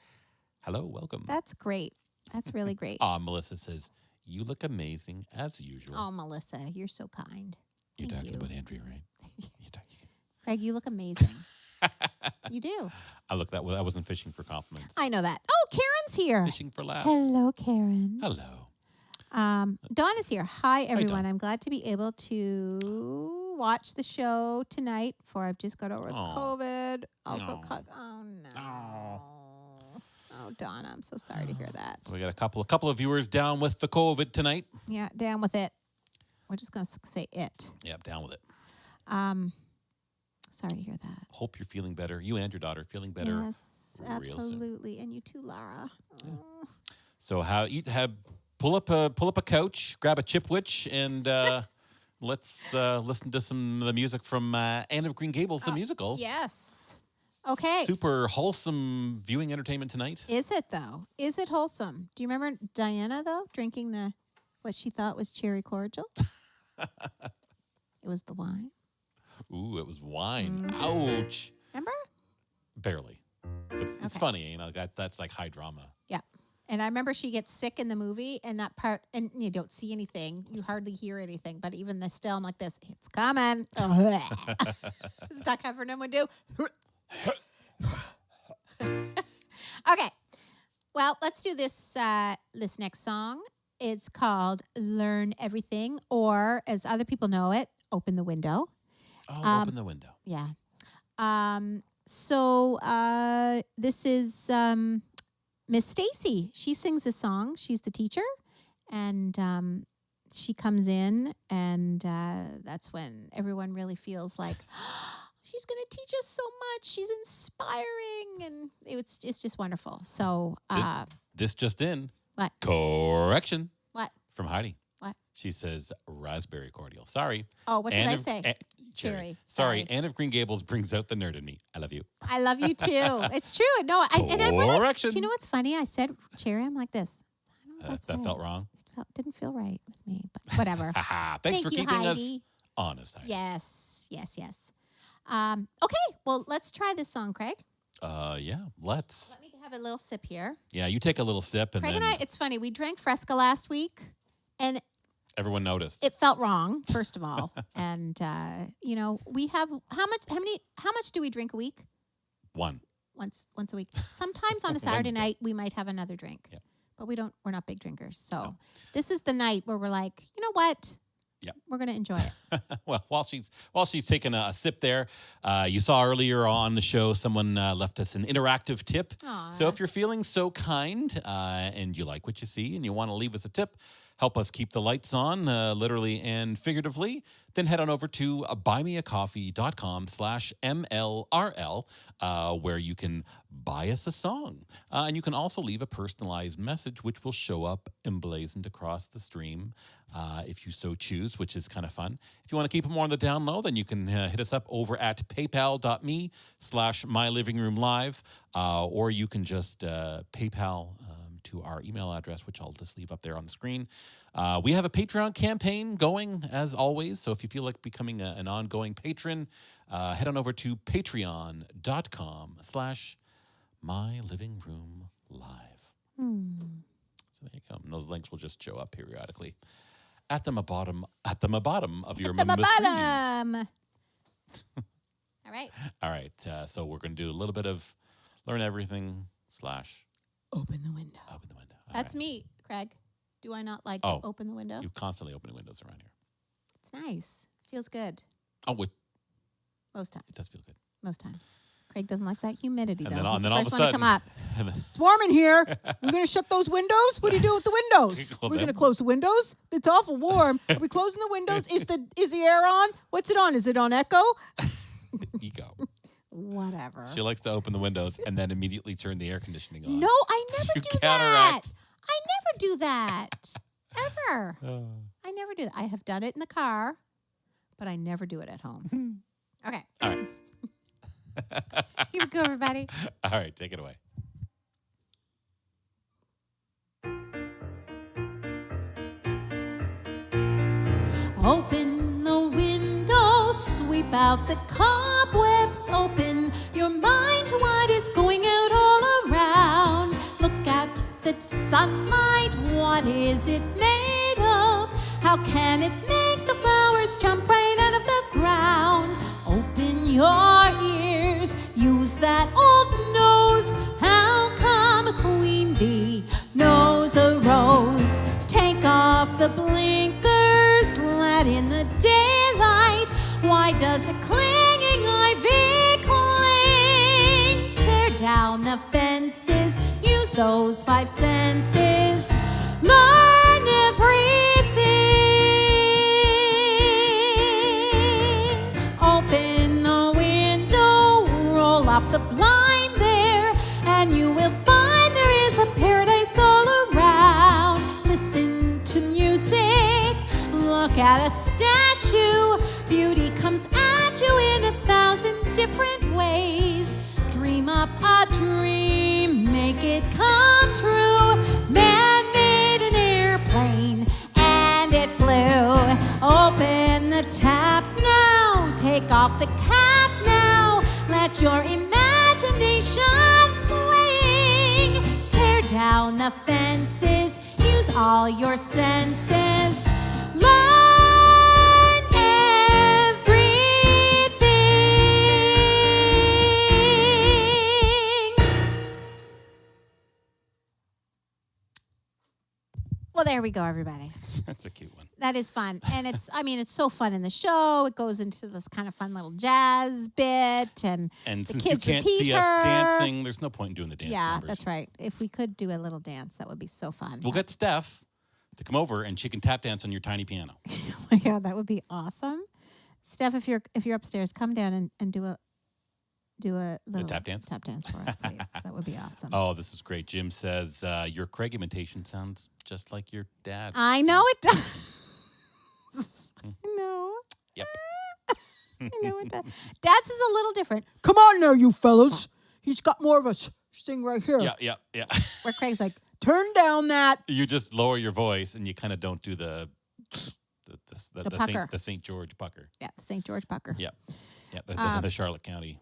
hello, welcome. That's great. That's really great. Melissa says, "You look amazing as usual." Oh, Melissa, you're so kind. You're Thank talking you. about Andrea, right? Craig, you look amazing. You do. I wasn't fishing for compliments. I know that. Oh, Karen's here. Fishing for laughs. Hello, Karen. Hello. Dawn is here. Hi, everyone. Dawn. I'm glad to be able to watch the show tonight, for I've just got over the COVID. Also, oh no. Oh, Dawn, I'm so sorry to hear that. So we got a couple of viewers down with the COVID tonight. Yeah, down with it. We're just gonna say it. Yep, down with it. Sorry to hear that. Hope you're feeling better. You and your daughter feeling better. Yes, real soon. absolutely, and you too, Lara. Yeah. So pull up a couch, grab a chipwich, and let's listen to some of the music from Anne of Green Gables, the musical. Yes. Okay. Super wholesome viewing entertainment tonight. Is it though? Is it wholesome? Do you remember Diana though drinking what she thought was cherry cordial? It was the wine. Ooh, it was wine. Mm-hmm. Ouch. Remember? Barely. But it's funny, that's like high drama. Yeah. And I remember she gets sick in the movie, and that part, and you don't see anything. You hardly hear anything. But even still, I'm like this, it's coming. Doc Heffernan would do. Okay. Well, let's do this next song. It's called Learn Everything, or as other people know it, Open the Window. Oh, Open the Window. Yeah. So this is Miss Stacy. She sings this song. She's the teacher, and she comes in, and that's when everyone really feels like she's going to teach us so much. She's inspiring, and it's just wonderful. So this just in. What? Correction. What? From Heidi. What? She says raspberry cordial. Sorry. Oh, what did I say? Cherry. Sorry. Sorry. Anne of Green Gables brings out the nerd in me. I love you. I love you too. It's true. No, Correction. Do you know what's funny? I said cherry. I'm like this. I don't know That felt wrong. Didn't feel right with me, but whatever. Thanks for you, keeping Heidi. us honest, Heidi. Yes. Okay. Well, let's try this song, Craig. Yeah. Let's. Let me have a little sip here. Yeah, you take a little sip, and Craig then and I. It's funny. We drank Fresca last week, and everyone noticed. it felt wrong. First of all, and we have how much do we drink a week? One. Once a week. Sometimes on a Saturday night we might have another drink. Yeah. But we're not big drinkers. So This is the night where we're like, you know what? Yeah. We're going to enjoy it. Well, while she's taking a sip there, you saw earlier on the show someone left us an interactive tip. Aw. So if you're feeling so kind and you like what you see and you want to leave us a tip, help us keep the lights on, literally and figuratively, then head on over to buymeacoffee.com/MLRL, where you can buy us a song. And you can also leave a personalized message, which will show up emblazoned across the stream if you so choose, which is kind of fun. If you want to keep it more on the down low, then you can hit us up over at paypal.me/mylivingroomlive, or you can just PayPal to our email address, which I'll just leave up there on the screen. We have a Patreon campaign going, as always, so if you feel like becoming an ongoing patron, head on over to patreon.com/mylivingroomlive. So there you go. And those links will just show up periodically at the bottom of your screen. All right. All right. So we're going to do a little bit of learn everything / Open the window. Open the window. All That's right. me, Craig. Do I not like open the window? You constantly open the windows around here. It's nice. Feels good. Oh, Most times. it does feel good. Most times. Craig doesn't like that humidity, And though. then, He's then the all of a first one to sudden, come up. It's warm in here. We're going to shut those windows? What are you doing with the windows? Well, We're then- going to close the windows? It's awful warm. Are we closing the windows? Is the air on? What's it on? Is it on echo? ego. Whatever. She likes to open the windows and then immediately turn the air conditioning on. No, I To never do that. counteract. I never do that. Ever. I never do that. I have done it in the car, but I never do it at home. Okay. All right. Here we go, everybody. All right, take it away. Open the window, sweep out the cobwebs, open your mind to what is going out all around. Look at the sunlight, what is it made of? How can it make the flowers jump right out of the ground? Open your ears, use that old nose. How come a queen bee knows a rose? Take off the blinkers, let in the daylight. Why does a clinging ivy cling? Tear down the fences, use those five senses. Learn everything. Open the window, roll up the blind there, and you will find there is a paradise all around. Listen to music, look at a statue. Beauty comes at you in 1,000 different ways. Dream up a dream, make it come true. Man made an airplane and it flew. Open the tap now, take off the cap now. Let your imagination swing. Tear down the fences, use all your senses. Learn everything. Well, there we go, everybody. That's a cute one. That is fun. And it's so fun in the show. It goes into this kind of fun little jazz bit. And And the since you kids can't repeat see us her. dancing, there's no point in doing the dance yeah, numbers. that's right. If we could do a little dance, that would be so fun. We'll get Steph to come over and she can tap dance on your tiny piano. Oh my God, that would be awesome. Steph, if you're upstairs, come down and do a little tap dance? Tap dance for us, please. That would be awesome. Oh, this is great. Jim says, your Craig imitation sounds just like your dad. I know it does. I know. Yep. I know it does. Dad's is a little different. Come on now, you fellas. He's got more of a sting right here. Yeah. Where Craig's like, Turn down that. You just lower your voice and you kind of don't do the pucker. St. George pucker. yeah, the St. George Pucker. Yeah. The Charlotte County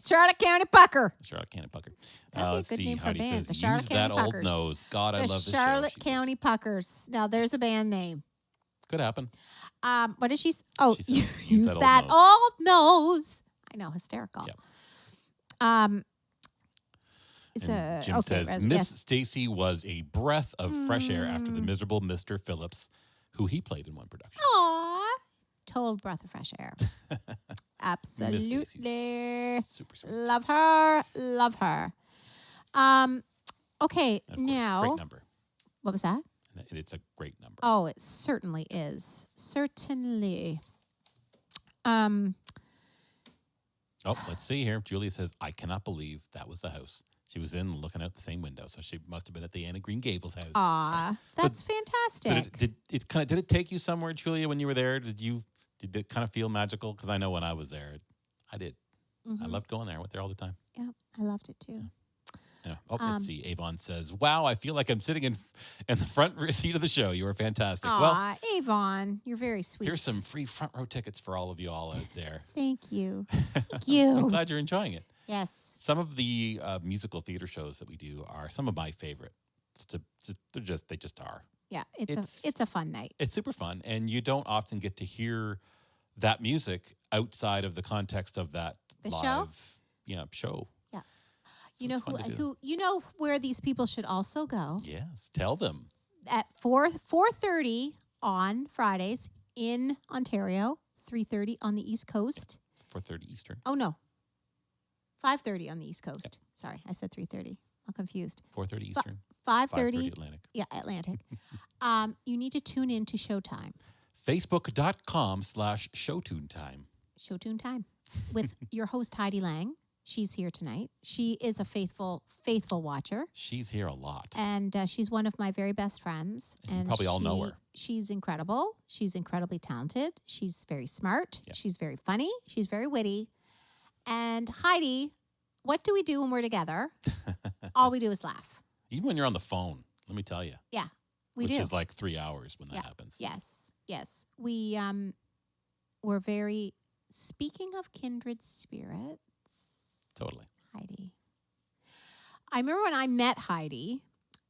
Charlotte County Pucker. Pucker. That'd be a Let's good see. name for a Heidi band, says, the use Charlotte that County old Puckers. nose. God, I The love the Charlotte show. County Puckers. Now, there's a band name. Could happen. What is she? Oh, She said, you use use that that old old nose. I know, hysterical. Yep. It's And Jim okay, says, Miss yes. Stacy was a breath of fresh air after the miserable Mr. Phillips, who he played in one production. Aw, total breath of fresh air. Miss Absolutely. Stacy's super sweet. Love her. Okay, And of course, now great number. what was that? And it's a great number. Oh, it certainly is. Certainly. Oh, let's see here. Julia says, I cannot believe that was the house She was in looking out the same window, so she must have been at the end of Green Gables house. Aw, that's So fantastic. did it take you somewhere, Julia, when you were there? Did it kind of feel magical? Because I know when I was there, I did. I loved going there. I went there all the time. Yeah, I loved it too. Yeah. Oh, let's see. Avon says, "Wow, I feel like I'm sitting in the front seat of the show. You were fantastic." Well, Aw, Avon, you're very sweet. here's some free front row tickets for all of you all out there. Thank you. Thank I'm you. glad you're enjoying it. Yes. Some of the musical theater shows that we do are some of my favorites. They just are. Yeah, it's a fun night. It's super fun, and you don't often get to hear that music outside of the context of that The live show. Yeah. So You know it's fun to do. who you know where these people should also go? Yes, tell them. At 4:30 on Fridays in Ontario, 3:30 on the East Coast. 4:30 Eastern. Oh no. 5:30 on the East Coast. Yep. Sorry, I said 3:30. I'm confused. 4:30 Eastern. 5:30 Atlantic. Yeah, Atlantic. You need to tune in to Showtime. Facebook.com/Showtune Time. Showtune Time with your host Heidi Lang. She's here tonight. She is a faithful watcher. She's here a lot. And she's one of my very best friends. You And probably all know her. She's incredible. She's incredibly talented. She's very smart. Yep. She's very funny. She's very witty. And Heidi, what do we do when we're together? All we do is laugh. Even when you're on the phone, let me tell you. Yeah, we which do. is like 3 hours when that happens. Yes. We're very, speaking of kindred spirits. Totally. Heidi. I remember when I met Heidi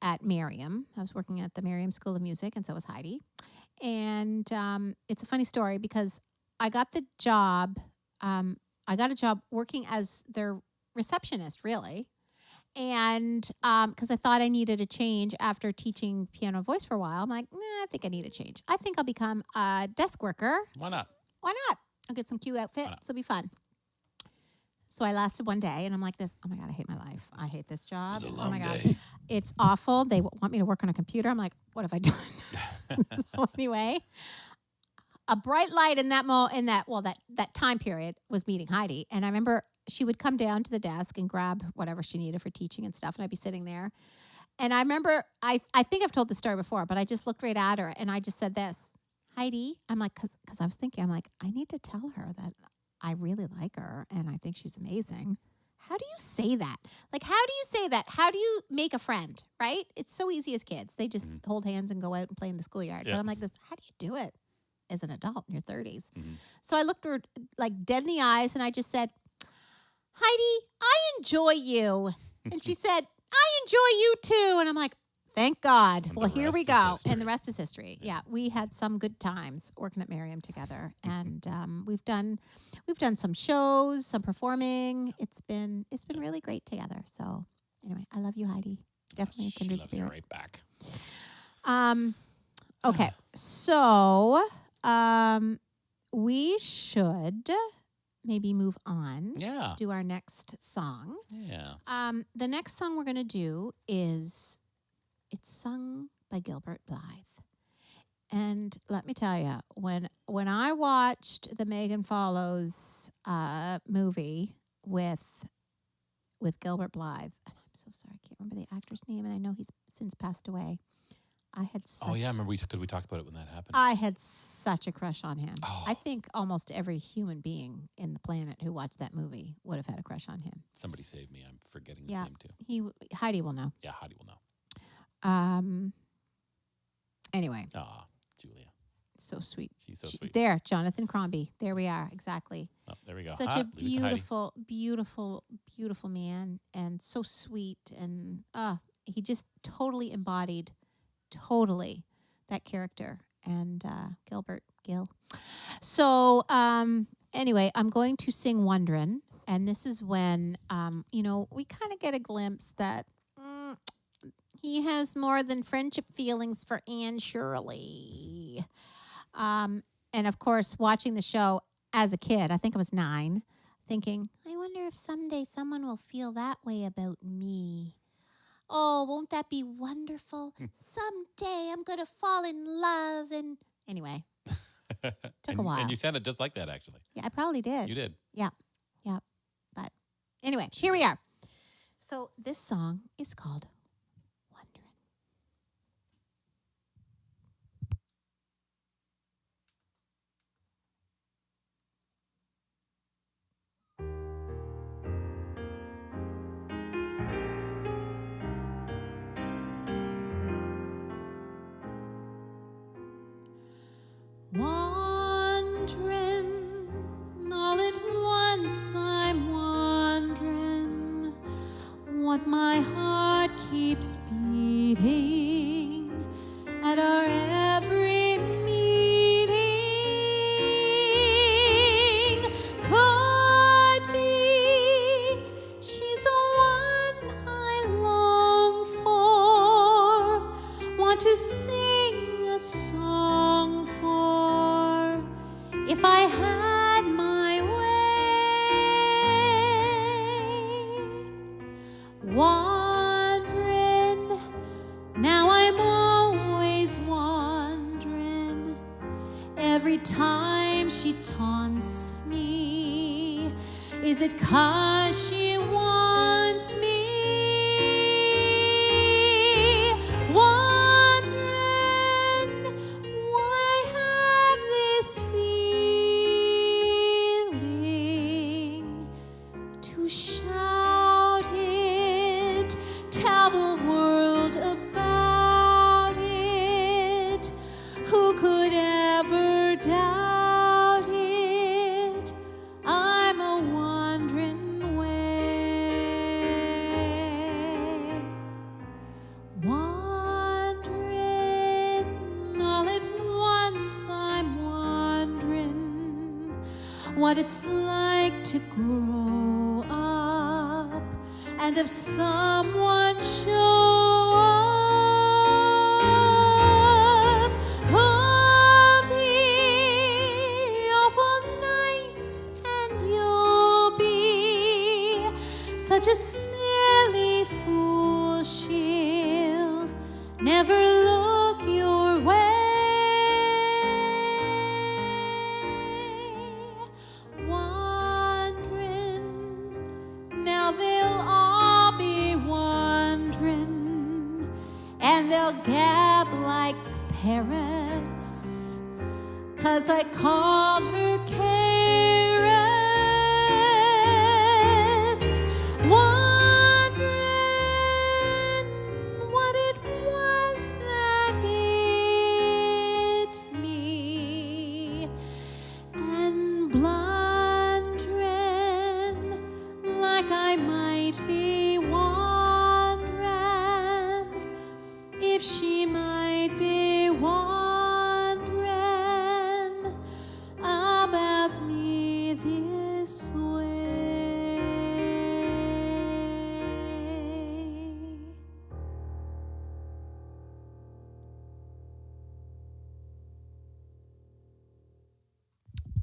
at Merriam. I was working at the Merriam School of Music, and so was Heidi. And it's a funny story because I got the job. I got a job working as their receptionist, really. And because I thought I needed a change after teaching piano and voice for a while, I'm like, I think I need a change. I think I'll become a desk worker. Why not? Why not? I'll get some cute outfits. It'll be fun. So I lasted one day, and I'm like this, oh, my God, I hate my life. I hate this job. It was a Oh, long my God. day. It's awful. They want me to work on a computer. I'm like, what have I done? So anyway, a bright light in that time period was meeting Heidi. And I remember she would come down to the desk and grab whatever she needed for teaching and stuff, and I'd be sitting there. And I remember, I think I've told the story before, but I just looked right at her, and I just said this, Heidi, I'm like, because I was thinking, I'm like, I need to tell her that I really like her, and I think she's amazing. How do you say that? Like, how do you say that? How do you make a friend, right? It's so easy as kids. They just hold hands and go out and play in the schoolyard. Yeah. But I'm like this, how do you do it as an adult in your 30s? Mm-hmm. So I looked her like dead in the eyes, and I just said, Heidi, I enjoy you. And she said, I enjoy you too. And I'm like, thank God. And Well, the here we rest go. is history. And the rest is history. Yeah, we had some good times working at Merriam together. And we've done some shows, some performing. It's been really great together. So anyway, I love you, Heidi. Definitely a kindred She loves you spirit. right back. Okay. So we should maybe move on. Yeah. Do our next song. Yeah. The next song we're going to do it's sung by Gilbert Blythe. And let me tell you, when I watched the Megan Follows movie with Gilbert Blythe, and I'm so sorry, I can't remember the actor's name, and I know he's since passed away. Oh yeah, I remember we talked about it when that happened. I had such a crush on him. Oh. I think almost every human being in the planet who watched that movie would have had a crush on him. Somebody saved me. I'm forgetting his name too. Heidi will know. Yeah, Heidi will know. Anyway, Julia. so sweet. She's so sweet. There, Jonathan Crombie. There we are. Exactly. Oh, there we go. Such a leave it to Heidi. beautiful, beautiful, beautiful man, and so sweet, and he just totally embodied that character, and Gil. So anyway, I'm going to sing Wonderin', and this is when we kind of get a glimpse that he has more than friendship feelings for Anne Shirley. And of course, watching the show as a kid, I think I was 9, thinking, I wonder if someday someone will feel that way about me. Oh, won't that be wonderful? Someday I'm going to fall in love. And anyway, took a while. And you sounded just like that, actually. Yeah, I probably did. You did. Yeah. But anyway, here we are. So this song is called Wondering. Wandering, all at once I'm wondering what my heart keeps beating at our every meeting. Could be she's the one I long for, want to sing a song for, if I had my way. Wandering, now I'm always wandering. Every time she taunts me, is it 'cause she wants me? Wondering why I have this feeling to shout it, tell the world about it. Who could ever doubt it? I'm a wandering way. Wandering, all at once I'm wondering what it's like to grow up and have someone show up. I'll be awful nice and you'll be such a silly fool. She'll never look your way. Wandering, now they'll all be wondering, and they'll gab like parrots, 'cause I called her carrots. Wondering what it was that hit me, and blundering like I might be wondering if she might be wondering about me this way.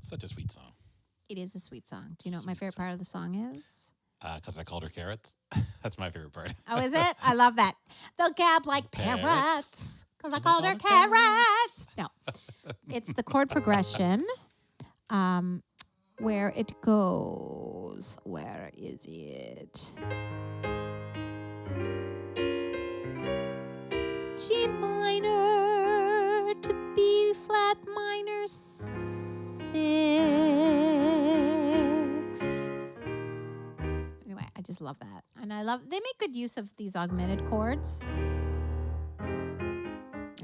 Such a sweet song. It is a sweet song. Do you know what my Sweet, favorite sweet part of the song is? Because I called her carrots. That's my favorite part. Oh, is it? I love that. They'll gab like Parrots. parrots, 'cause I called her carrots. No, it's the chord progression where it goes. Where is it? G minor to B flat minor 6. Anyway, I just love that. And they make good use of these augmented chords.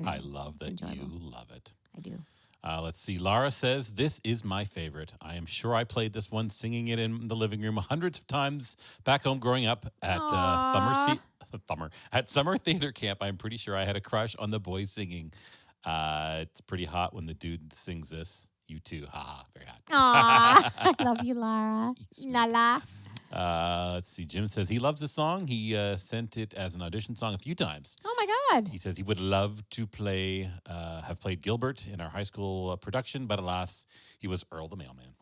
I love it's that you enjoyable. love it. I do. Let's see. Laura says, this is my favorite. I am sure I played this one, singing it in the living room hundreds of times back home growing up at at summer theater camp. I'm pretty sure I had a crush on the boys singing. It's pretty hot when the dude sings this. You too. Haha, very hot. Aw, I love you, Laura. Sweet. Lala. Let's see. Jim says he loves the song. He sent it as an audition song a few times. Oh my God. He says he would love to have played Gilbert in our high school production, but alas, he was Earl the mailman.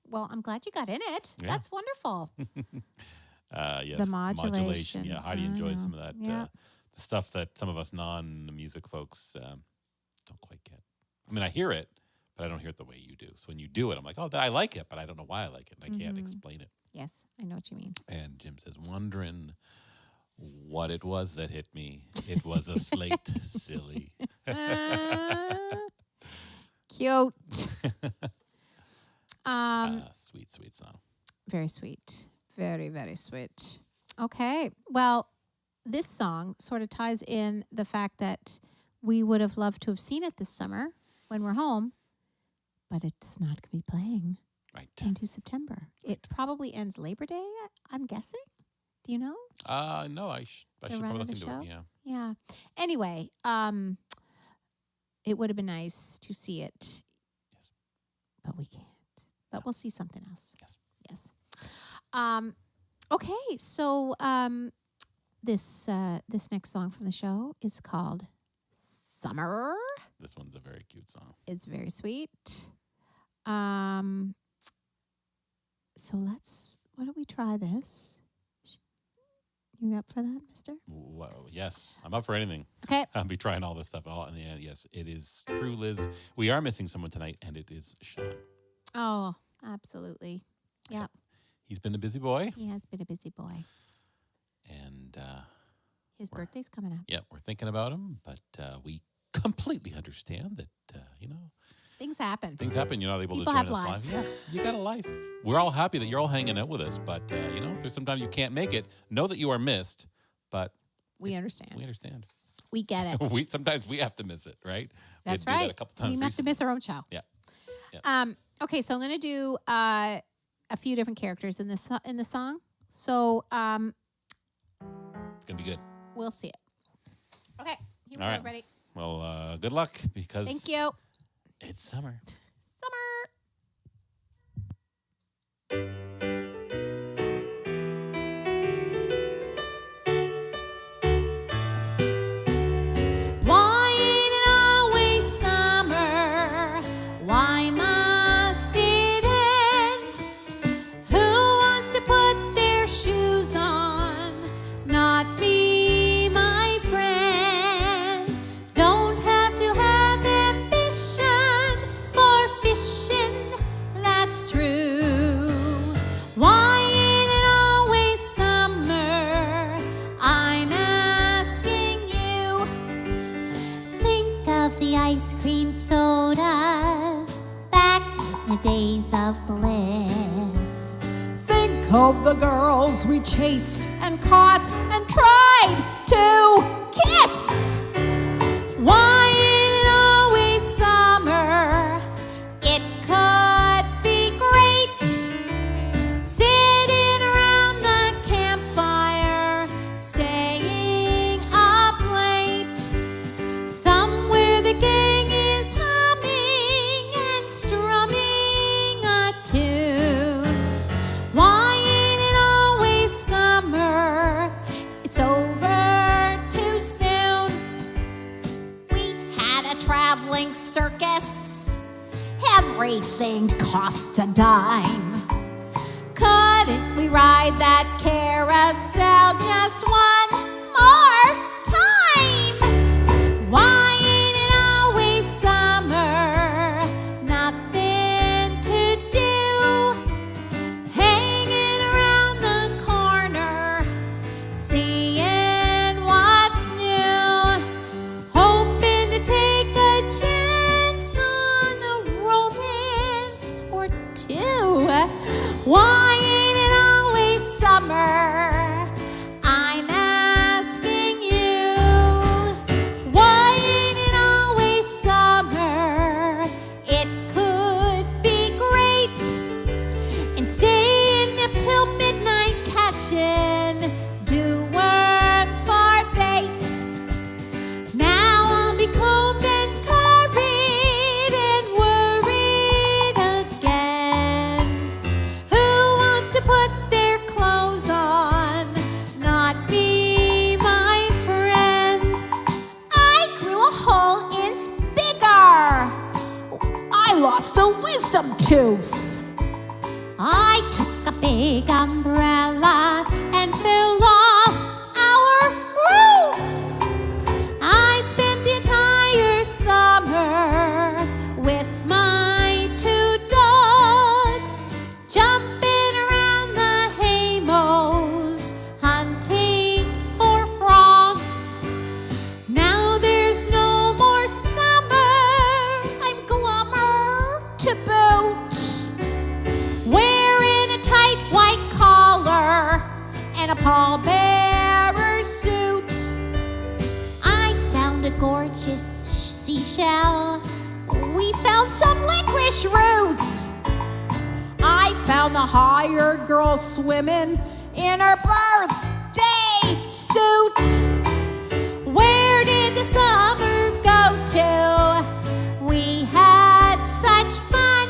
Well, I'm glad you got in it. Yeah. That's wonderful. Yes, The modulation. Yeah, Heidi enjoyed some of that Yeah. the stuff that some of us non-music folks don't quite get. I mean, I hear it, but I don't hear it the way you do. So when you do it, I'm like, oh, I like it, but I don't know why I like it, and I can't explain it. Yes, I know what you mean. And Jim says, wondering what it was that hit me. It was a slate, silly. Cute. Sweet, sweet song. Very sweet. Very, very sweet. Okay. Well, this song sort of ties in the fact that we would have loved to have seen it this summer when we're home, but it's not going to be playing into September. It probably ends Labor Day, I'm guessing. Do you know? No, I should probably look into it. Yeah. Yeah. Anyway, it would have been nice to see it. Yes. But we can't. But we'll see something else. Yes. Okay, so this next song from the show is called Summer. This one's a very cute song. It's very sweet. So why don't we try this? You up for that, mister? Whoa, yes, I'm up for anything. Okay. I'll be trying all this stuff. All in the end, yes, it is true, Liz. We are missing someone tonight, and it is Sean. Oh, absolutely. Yeah. He's been a busy boy. He has been a busy boy. And his birthday's coming up. Yeah, we're thinking about him, but we completely understand that, Things happen. Things happen. You're not able People to join have us lives. live. Yeah, you got a life. We're all happy that you're all hanging out with us, but, if there's sometimes you can't make it, know that you are missed, but we understand. We understand. We get it. Sometimes we have to miss it, right? That's we had to right. do that a couple times We have to miss our own show. Yeah. Okay, so I'm going to do a few different characters in the song. So it's going to be good. We'll see it. Okay, here we All go, right. ready? Well, good luck because Thank you. It's summer. Why ain't it always summer? Why must it end? Who wants to put their shoes on? Not me, my friend. Don't have to have ambition for fishing, that's true. Why ain't it always summer? I'm asking you. Think of the ice cream sodas back in the days of bliss. Think of the girls we chased and caught and tried to kiss. Why ain't it always summer? It could be great. Sitting around the campfire, staying up late. Somewhere the gang is humming and strumming a tune. Why ain't it always summer? It's over too soon. We had a traveling circus. Everything cost a dime. Couldn't we ride that carousel just one more time? Why ain't it always summer? Nothing to do. Hanging around the corner, seeing what's new. Hoping to take a chance on a romance or two. Why ain't it always summer? I'm asking you. Why ain't it always summer? It could be great. And staying up till midnight catching dew worms for bait. Now I'll be combed and curried and worried again. Who wants to put their clothes on? Not me, my friend. I grew a whole inch bigger. I lost a wisdom tooth. I took a big umbrella and fell off our roof. I spent the entire summer with my two dogs, jumping around the pallbearer suit. I found a gorgeous seashell. We found some licorice roots. I found the hired girl swimming in her birthday suit. Where did the summer go to? We had such fun.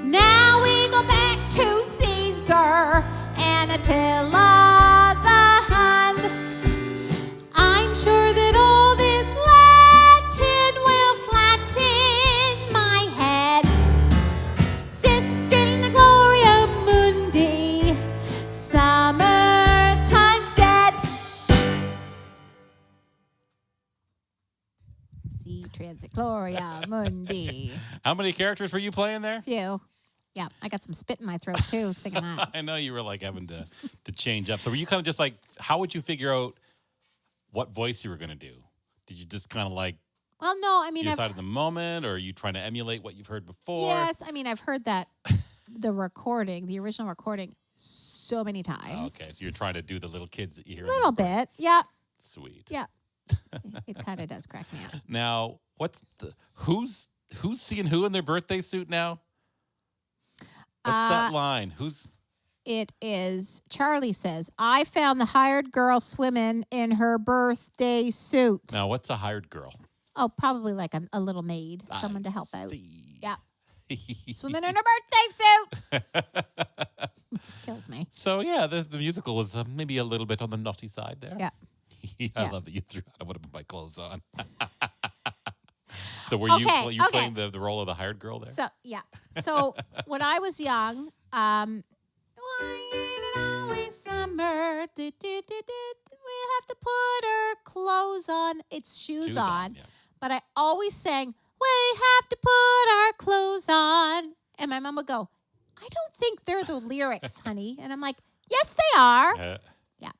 Now we go back to Caesar and Attila the Hun. I'm sure that all this Latin will flatten my head. Sister in the Gloria Mundi, summertime's dead. See transit Gloria Mundi. How many characters were you playing there? Few. Yeah, I got some spit in my throat too, singing that. I know you were like having to change up. So were you kind of just like, how would you figure out what voice you were going to do? Did you just kind of like Well, no, I mean, decide in the moment, or are you trying to emulate what you've heard before? yes, I mean, I've heard that the original recording, so many times. Okay, so you're trying to do the little kids that you hear. A little bit, yeah, Sweet. yeah. It kind of does crack me up. Now, who's seeing who in their birthday suit now? What's that line? It is, Charlie says, I found the hired girl swimming in her birthday suit. Now, what's a hired girl? Oh, probably like a little maid, someone to help out. See. Yeah. Swimming in her birthday suit. Kills me. So, yeah, the musical was maybe a little bit on the naughty side there. Yeah. I Yeah. love that you threw I would have put my clothes on. So were you playing the role of the hired girl there? So, yeah. So, when I was young, why ain't it always summer? We have to put our clothes on. It's shoes on. Yeah. But I always sang, we have to put our clothes on. And my mom would go, I don't think they're the lyrics, honey. And I'm like, yes, they are. Yeah.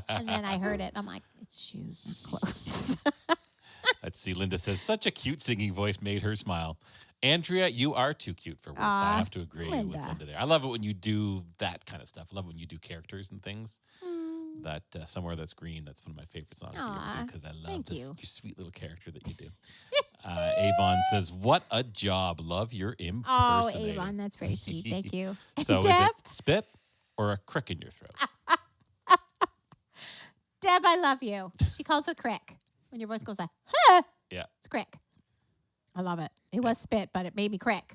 And then I heard it. I'm like, it's shoes and clothes. Let's see. Linda says, such a cute singing voice made her smile. Andrea, you are too cute for words. I have to agree with Linda there. I love it when you do that kind of stuff. I love it when you do characters and things. That Somewhere That's Green, that's one of my favorite songs that you ever do because I love your sweet little character that you do. Avon says, what a job. Love your impersonator. Oh, Avon, that's very sweet. Thank you. So Deb? is it spit or a crick in your throat? Deb, I love you. She calls it crick. When your voice goes like, huh, Yeah. it's crick. I love it. It was spit, but it made me crick.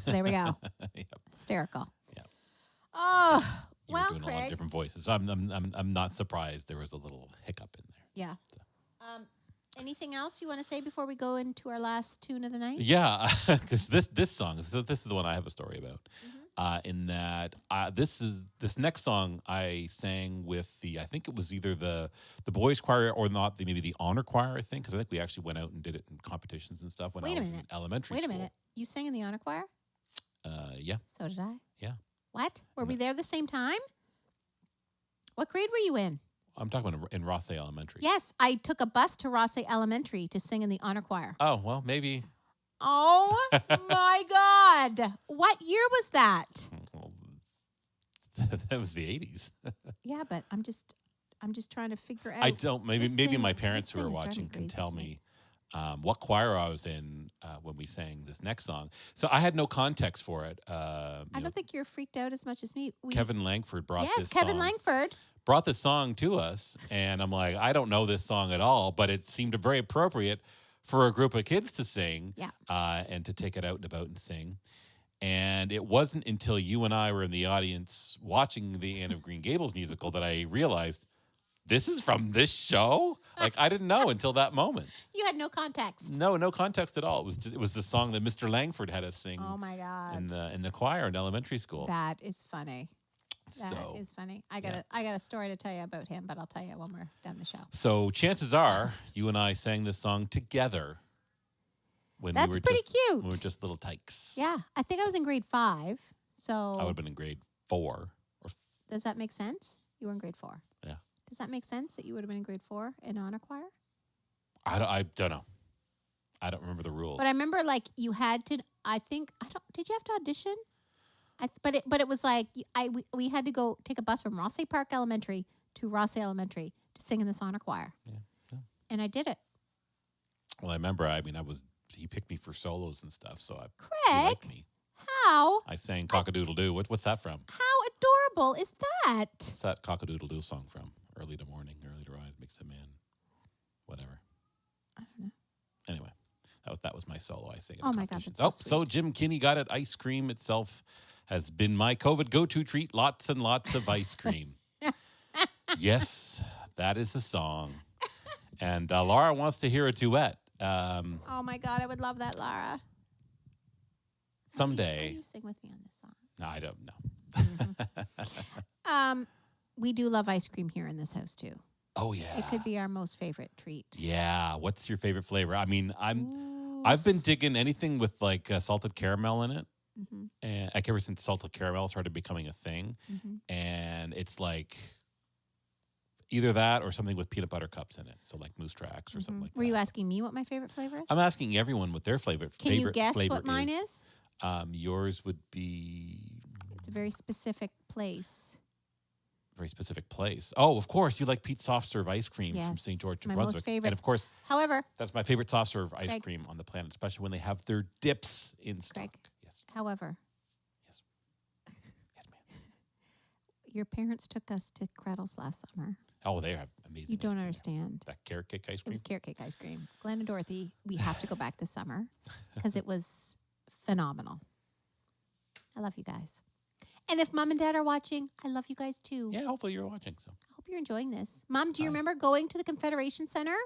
So there we go. Yep. Hysterical. Yeah. Oh, You were well, doing a lot of Craig. different voices. So I'm not surprised there was a little hiccup in there. Yeah. Anything else you want to say before we go into our last tune of the night? Yeah, because this song, so this is the one I have a story about. In that this next song I sang with I think it was either the boys choir or not, maybe the honor choir, I think, because I think we actually went out and did it in competitions and stuff when I was in elementary school. Wait a minute. You sang in the honor choir? Yeah. So did I. Yeah. What? Were we there the same time? What grade were you in? I'm talking about in Rossay Elementary. Yes, I took a bus to Rossay Elementary to sing in the honor choir. Oh, well, maybe. Oh my God. What year was that? Well, that was the 80s. Yeah, but I'm just trying to figure out. I don't. Maybe my this parents who thing are is driving watching me can crazy tell tonight. me what choir I was in when we sang this next song. So I had no context for it. I don't think you're freaked out as much as me. Kevin Langford brought this Kevin song. Langford. Brought this song to us, and I'm like, I don't know this song at all, but it seemed very appropriate for a group of kids to sing, Yeah. And to take it out and about and sing. And it wasn't until you and I were in the audience watching the Anne of Green Gables musical that I realized this is from this show. Like I didn't know until that moment. You had no context. No context at all. It was the song that Mr. Langford had us sing. Oh my God. In the choir in elementary school. That is funny. That is So funny. I got a story to tell you about him, but I'll tell you when we're done the show. So chances are you and I sang this song together when That's we were pretty just, cute. When we were just little tykes. Yeah, I think I was in grade 5. So I would have been in grade 4. does that make sense? You were in grade 4. Yeah. Does that make sense that you would have been in grade 4 in honor choir? I don't know. I don't remember the rules. But I remember like you had to. Did you have to audition? But it was like we had to go take a bus from Rossay Park Elementary to Rossay Elementary to sing in the honor choir. Yeah. And I did it. Well, I remember. He picked me for solos and stuff, so he Craig, liked me. how? I sang Cock-a-Doodle-Doo. What's that from? How adorable is that? What's that Cock-a-Doodle-Doo song from? Early to morning, early to rise makes a man. Whatever. I don't know. Anyway, that was my solo. I sang. Oh my God, that's so so Jim Kinney got it. Ice cream itself has been my COVID go-to treat. Lots and lots of ice cream. Yes, that is the song. And Laura wants to hear a duet. Oh my God, I would love that, Lara. Someday. Will you sing with me on this song? No, I don't know. We do love ice cream here in this house too. Oh yeah. It could be our most favorite treat. Yeah. What's your favorite flavor? I mean, I've been digging anything with like salted caramel in it. Mm-hmm. And like ever since salted caramel started becoming a thing. Mm-hmm. And it's like either that or something with peanut butter cups in it. So like Moose Tracks or something like that. Were you asking me what my favorite flavor is? I'm asking everyone what their favorite Can you guess flavor what mine is? Yours would be It's a very specific place. very specific place. Oh, of course, you like Pete's soft serve ice cream from Yes, St. George, my New most Brunswick. favorite. And of course, However, that's my favorite soft serve ice Craig. cream on the planet, especially when they have their dips in stock. Craig. Yes. however, Yes. Yes, ma'am. your parents took us to Cradles last summer. Oh, they have amazing. You ice don't cream. understand. That carrot cake ice It cream. was carrot cake ice cream. Glenn and Dorothy, we have to go back this summer because it was phenomenal. I love you guys. And if Mom and Dad are watching, I love you guys too. Yeah, hopefully you're watching. So I hope you're enjoying this. Mom, do you remember going to the Confederation Center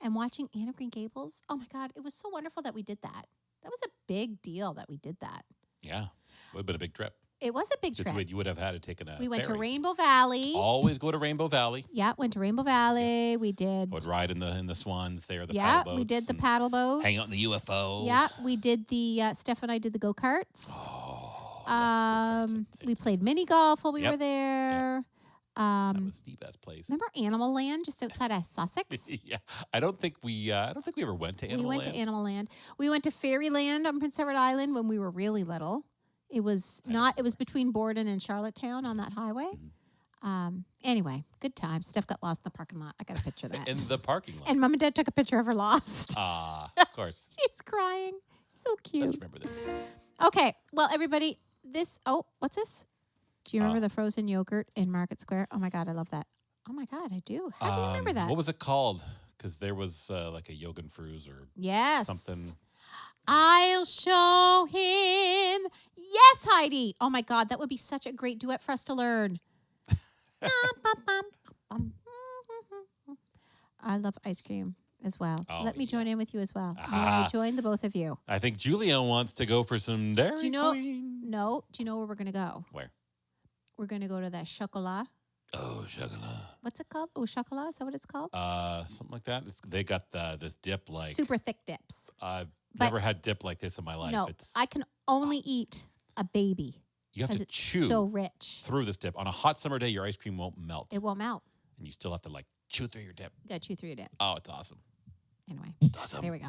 and watching Anne of Green Gables? Oh my God, it was so wonderful that we did that. That was a big deal that we did that. yeah, it would have been a big trip. It was a big trip. You would have had to take a We went to ferry. Rainbow Valley. Always go to Rainbow Valley. Yeah, went to Rainbow Valley. We did. I would ride in the swans there, the Yeah, paddle boats. we did the and paddle boats. hang out in the UFO. Yeah, we did the Steph and I did the go-karts. Oh, I love the go-karts at We St. played mini golf while we Yep. were there. That was the best place. Remember Animal Land just outside of Sussex? Yeah, I don't think we ever went to Animal We went Land. to Animal Land. We went to Fairyland on Prince Edward Island when we were really little. It was not. It was between Borden and Charlottetown on that highway. Anyway, good times. Steph got lost in the parking lot. I got a picture of that. In the parking lot. And Mom and Dad took a picture of her lost. Of course. She's crying. So cute. Let's remember this. Okay. Well, everybody, what's this? Do you remember the frozen yogurt in Market Square? Oh my God, I love that. Oh my God, I do. How do you remember that? What was it called? Because there was like a Jogenfruz or Yes. something. I'll show him. Yes, Heidi. Oh my God, that would be such a great duet for us to learn. I love ice cream as well. Oh, Let me join in with you as well. May Aha. I join the both of you? I think Julia wants to go for some Dairy Do you know? Queen. No. Do you know where we're going to go? Where? We're going to go to that chocolat. Oh, chocolat. What's it called? Oh, chocolat. Is that what it's called? Something like that. They got this dip like Super thick dips. I've But- never had dip like this in my life. No, I can only eat a baby You have because to it's chew so rich. through this dip. On a hot summer day, your ice cream won't melt. It won't melt. And you still have to like chew through your dip. You got to chew through your dip. Oh, it's awesome. Anyway, It's awesome. there we go.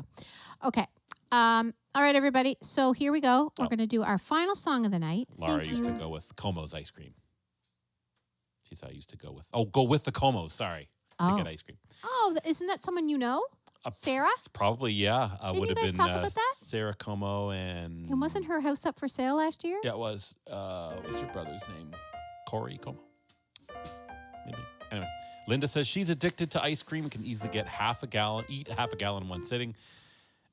Okay. All right, everybody. So here we go. We're Oh. going to do our final song of the night. Laura Thank used to you. go with Como's ice cream. She's how I used to go with. Oh, go with the Como's. Sorry, to Oh. get ice cream. Oh, isn't that someone you know? Sarah? It's probably yeah. Didn't Would you have guys been talk about that? Sarah Como and. And wasn't her house up for sale last year? Yeah, it was. What's your brother's name? Corey Como. Maybe. Anyway, Linda says she's addicted to ice cream and can easily eat half a gallon in one sitting.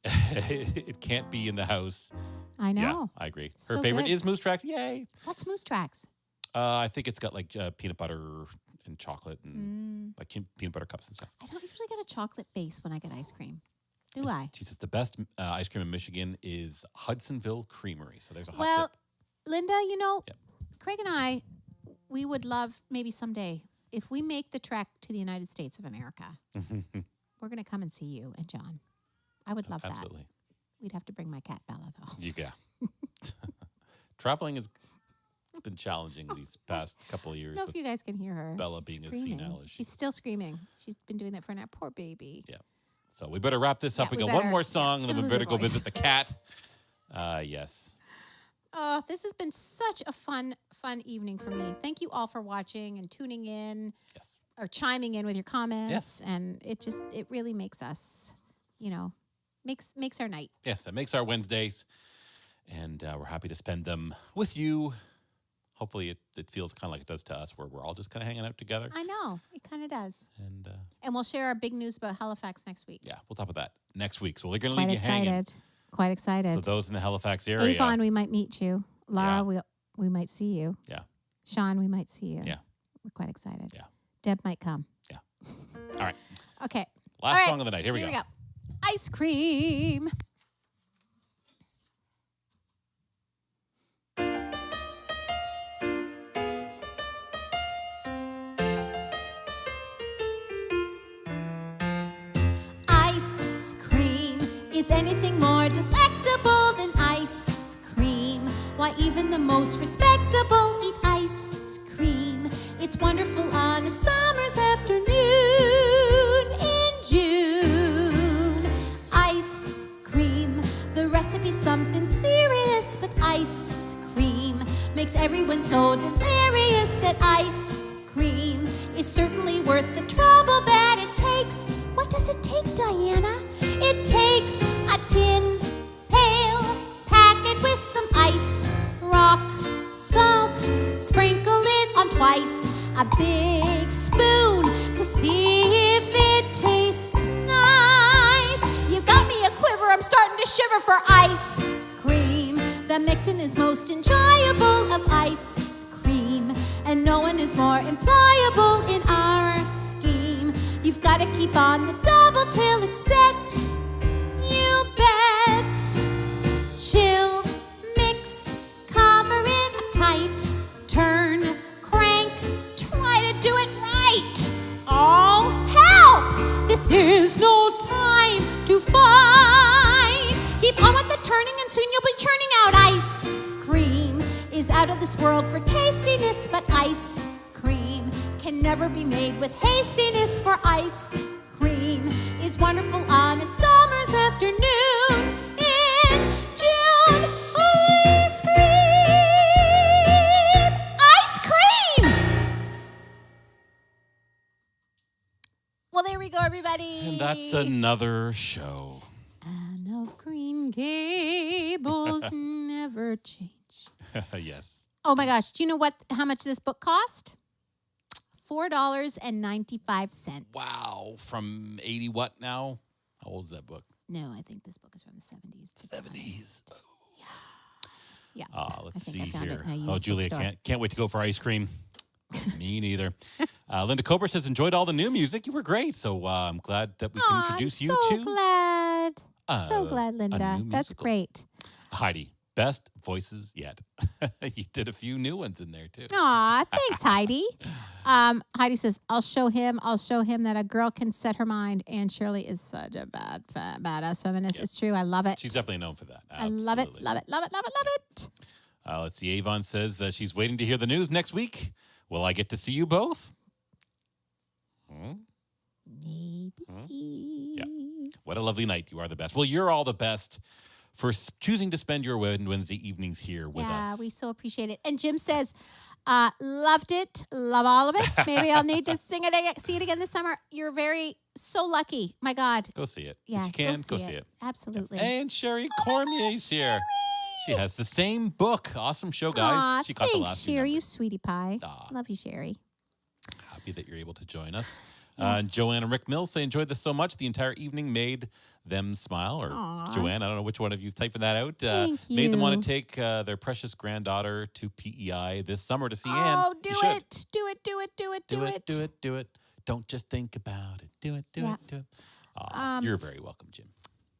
It can't be in the house. I know. Yeah, I agree. Her So favorite good. is Moose Tracks. Yay! What's Moose Tracks? I think it's got like peanut butter and chocolate and like peanut butter cups and stuff. I don't usually get a chocolate base when I get ice cream. Do I? She says the best ice cream in Michigan is Hudsonville Creamery. So there's a hot Well, tip. Linda, you know, Yep. Craig and I, we would love maybe someday if we make the trek to the United States of America, we're going to come and see you and John. I would love that. Absolutely. We'd have to bring my cat Bella, though. Yeah. Traveling it's been challenging these past couple of I years. don't know if with you guys can hear her. Bella being as screaming. senile as she She's still screaming. She's been doing that for now. Poor baby. Yeah. So we better wrap this up. Yeah, we we got one better. more song, Yeah, and then we she's gonna better lose go her voice. visit the cat. Yes. Oh, this has been such a fun evening for me. Thank you all for watching and tuning in. Yes. Or chiming in with your comments. Yes. And it really makes us, makes our night. Yes, it makes our Wednesdays. And we're happy to spend them with you. Hopefully it feels kind of like it does to us, where we're all just kind of hanging out together. I know. It kind of does. And we'll share our big news about Halifax next week. yeah, we'll talk about that next week. So we're going to leave you hanging. Quite excited. So those in the Halifax area. Avon, we might meet you. Laura, we might see you. Yeah. Sean, we might see you. Yeah. We're quite excited. Yeah. Deb might come. Yeah. All right. Okay. Last song of the night. Here we go. Ice cream. Ice cream is anything more delectable than ice cream. Why, even the most respectable eat ice cream. It's wonderful on a summer's afternoon in June. Ice cream, the recipe's something serious, but ice cream makes everyone so delirious that ice cream is certainly worth the trouble that it takes. What does it take, Diana? It takes a tin pail, packet with some ice, rock, salt, sprinkle it on twice, a big spoon to see if it tastes nice. You got me a quiver, I'm starting to shiver for ice cream. The mixing is most enjoyable of ice cream, and no one is more employable in our scheme. You've got to keep on the double till it's set. You bet. Chill, mix, cover it up tight. Turn, crank, try to do it right. Oh, help! This is no time to fight. Keep on with the turning and soon you'll be churning out. Ice cream is out of this world for tastiness, but ice cream can never be made with hastiness, for ice cream is wonderful on a summer's afternoon in June. Ice cream! Ice cream! Well, there we go, everybody. And that's another show. Anne of Green Gables never change. Yes. Oh my gosh, do you know how much this book cost? $4.95. Wow. From 80 what now? How old is that book? No, I think this book is from the 70s. 70s. Yeah. Let's I see think I found it here. in a Oh, used Julia, bookstore. can't wait to go for ice cream. Me neither. Linda Cobra says, enjoyed all the new music. You were great. So I'm glad that we can introduce you to. So glad, Linda. new That's musical. great. Heidi, best voices yet. You did a few new ones in there, too. Aw, thanks, Heidi. Heidi says, I'll show him that a girl can set her mind. And Shirley is such a badass feminist. Yes. It's true. I love it. She's definitely known for that. I love it, Absolutely. love it, love it, love it, love it. Let's see. Avon says she's waiting to hear the news next week. Will I get to see you both? Maybe. Yeah. What a lovely night. You are the best. Well, you're all the best for choosing to spend your Wednesday evenings here with us. Yeah, we so appreciate it. And Jim says, loved it, love all of it. Maybe I'll need to see it again this summer. You're so lucky. My God. Go see it. Yeah, If you can, go see it. Absolutely. And Sherry Cormier's here. She has the same book. Awesome show, guys. Aw, She caught the thanks, last Sherry, you numbers. sweetie pie. Aw. Love you, Sherry. Happy that you're able to join us. Yes. Joanne and Rick Mills say enjoyed this so much. The entire evening made them smile. Or Aw. Joanne, I don't know which one of you is typing that out. Thank Made them want you. to take their precious granddaughter to PEI this summer to see Anne. Oh, You should. it. Do it. Do it. Don't just think about it. Do it. Yeah. You're very welcome, Jim.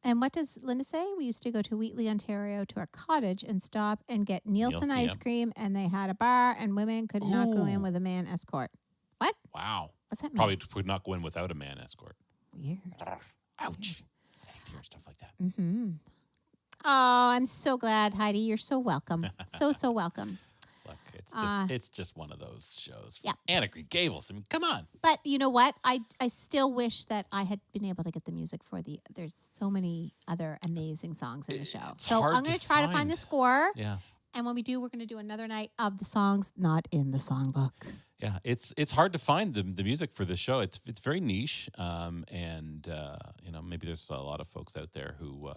And what does Linda say? We used to go to Wheatley, Ontario to our cottage and stop and get Nielsen Nielsen, ice cream. And they had a bar and women could not go in Ooh. with a man escort. What? Wow. What's that mean? Probably would not go in without a man escort. Weird. Ouch. I hate hearing stuff like that. Mm-hmm. Oh, I'm so glad, Heidi. You're so welcome. so welcome. Look, it's just one of those shows. Yeah. Anna Green Gables. I mean, come on. But you know what? I still wish that I had been able to get the music for there's so many other amazing songs in the show. It's So hard I'm going to try to find the score. Yeah. And when we do, we're going to do another night of the songs not in the songbook. Yeah, it's hard to find the music for this show. It's very niche, and maybe there's a lot of folks out there who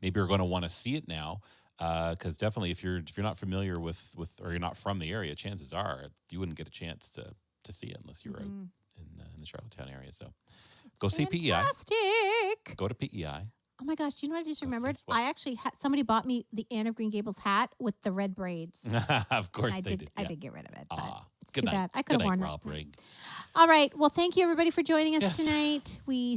maybe are going to want to see it now. Because definitely, if you're not familiar with or you're not from the area, chances are you wouldn't get a chance to see it unless you were out in the Charlottetown area. So go see PEI. Fantastic. Go to PEI. Oh my gosh, do you know what I just remembered? What? I actually somebody bought me the Anne of Green Gables hat with the red braids. Of course I they did. I yeah. did get rid of it. But it's Good too night. bad. I could have worn Rob that. Rigg. All right. Well, thank you everybody for joining us Yes. tonight. We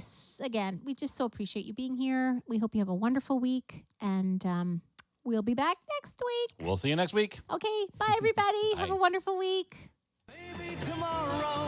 just so appreciate you being here. We hope you have a wonderful week, and we'll be back next week. We'll see you next week. Okay. Bye, everybody. Have Bye. a wonderful week. Maybe tomorrow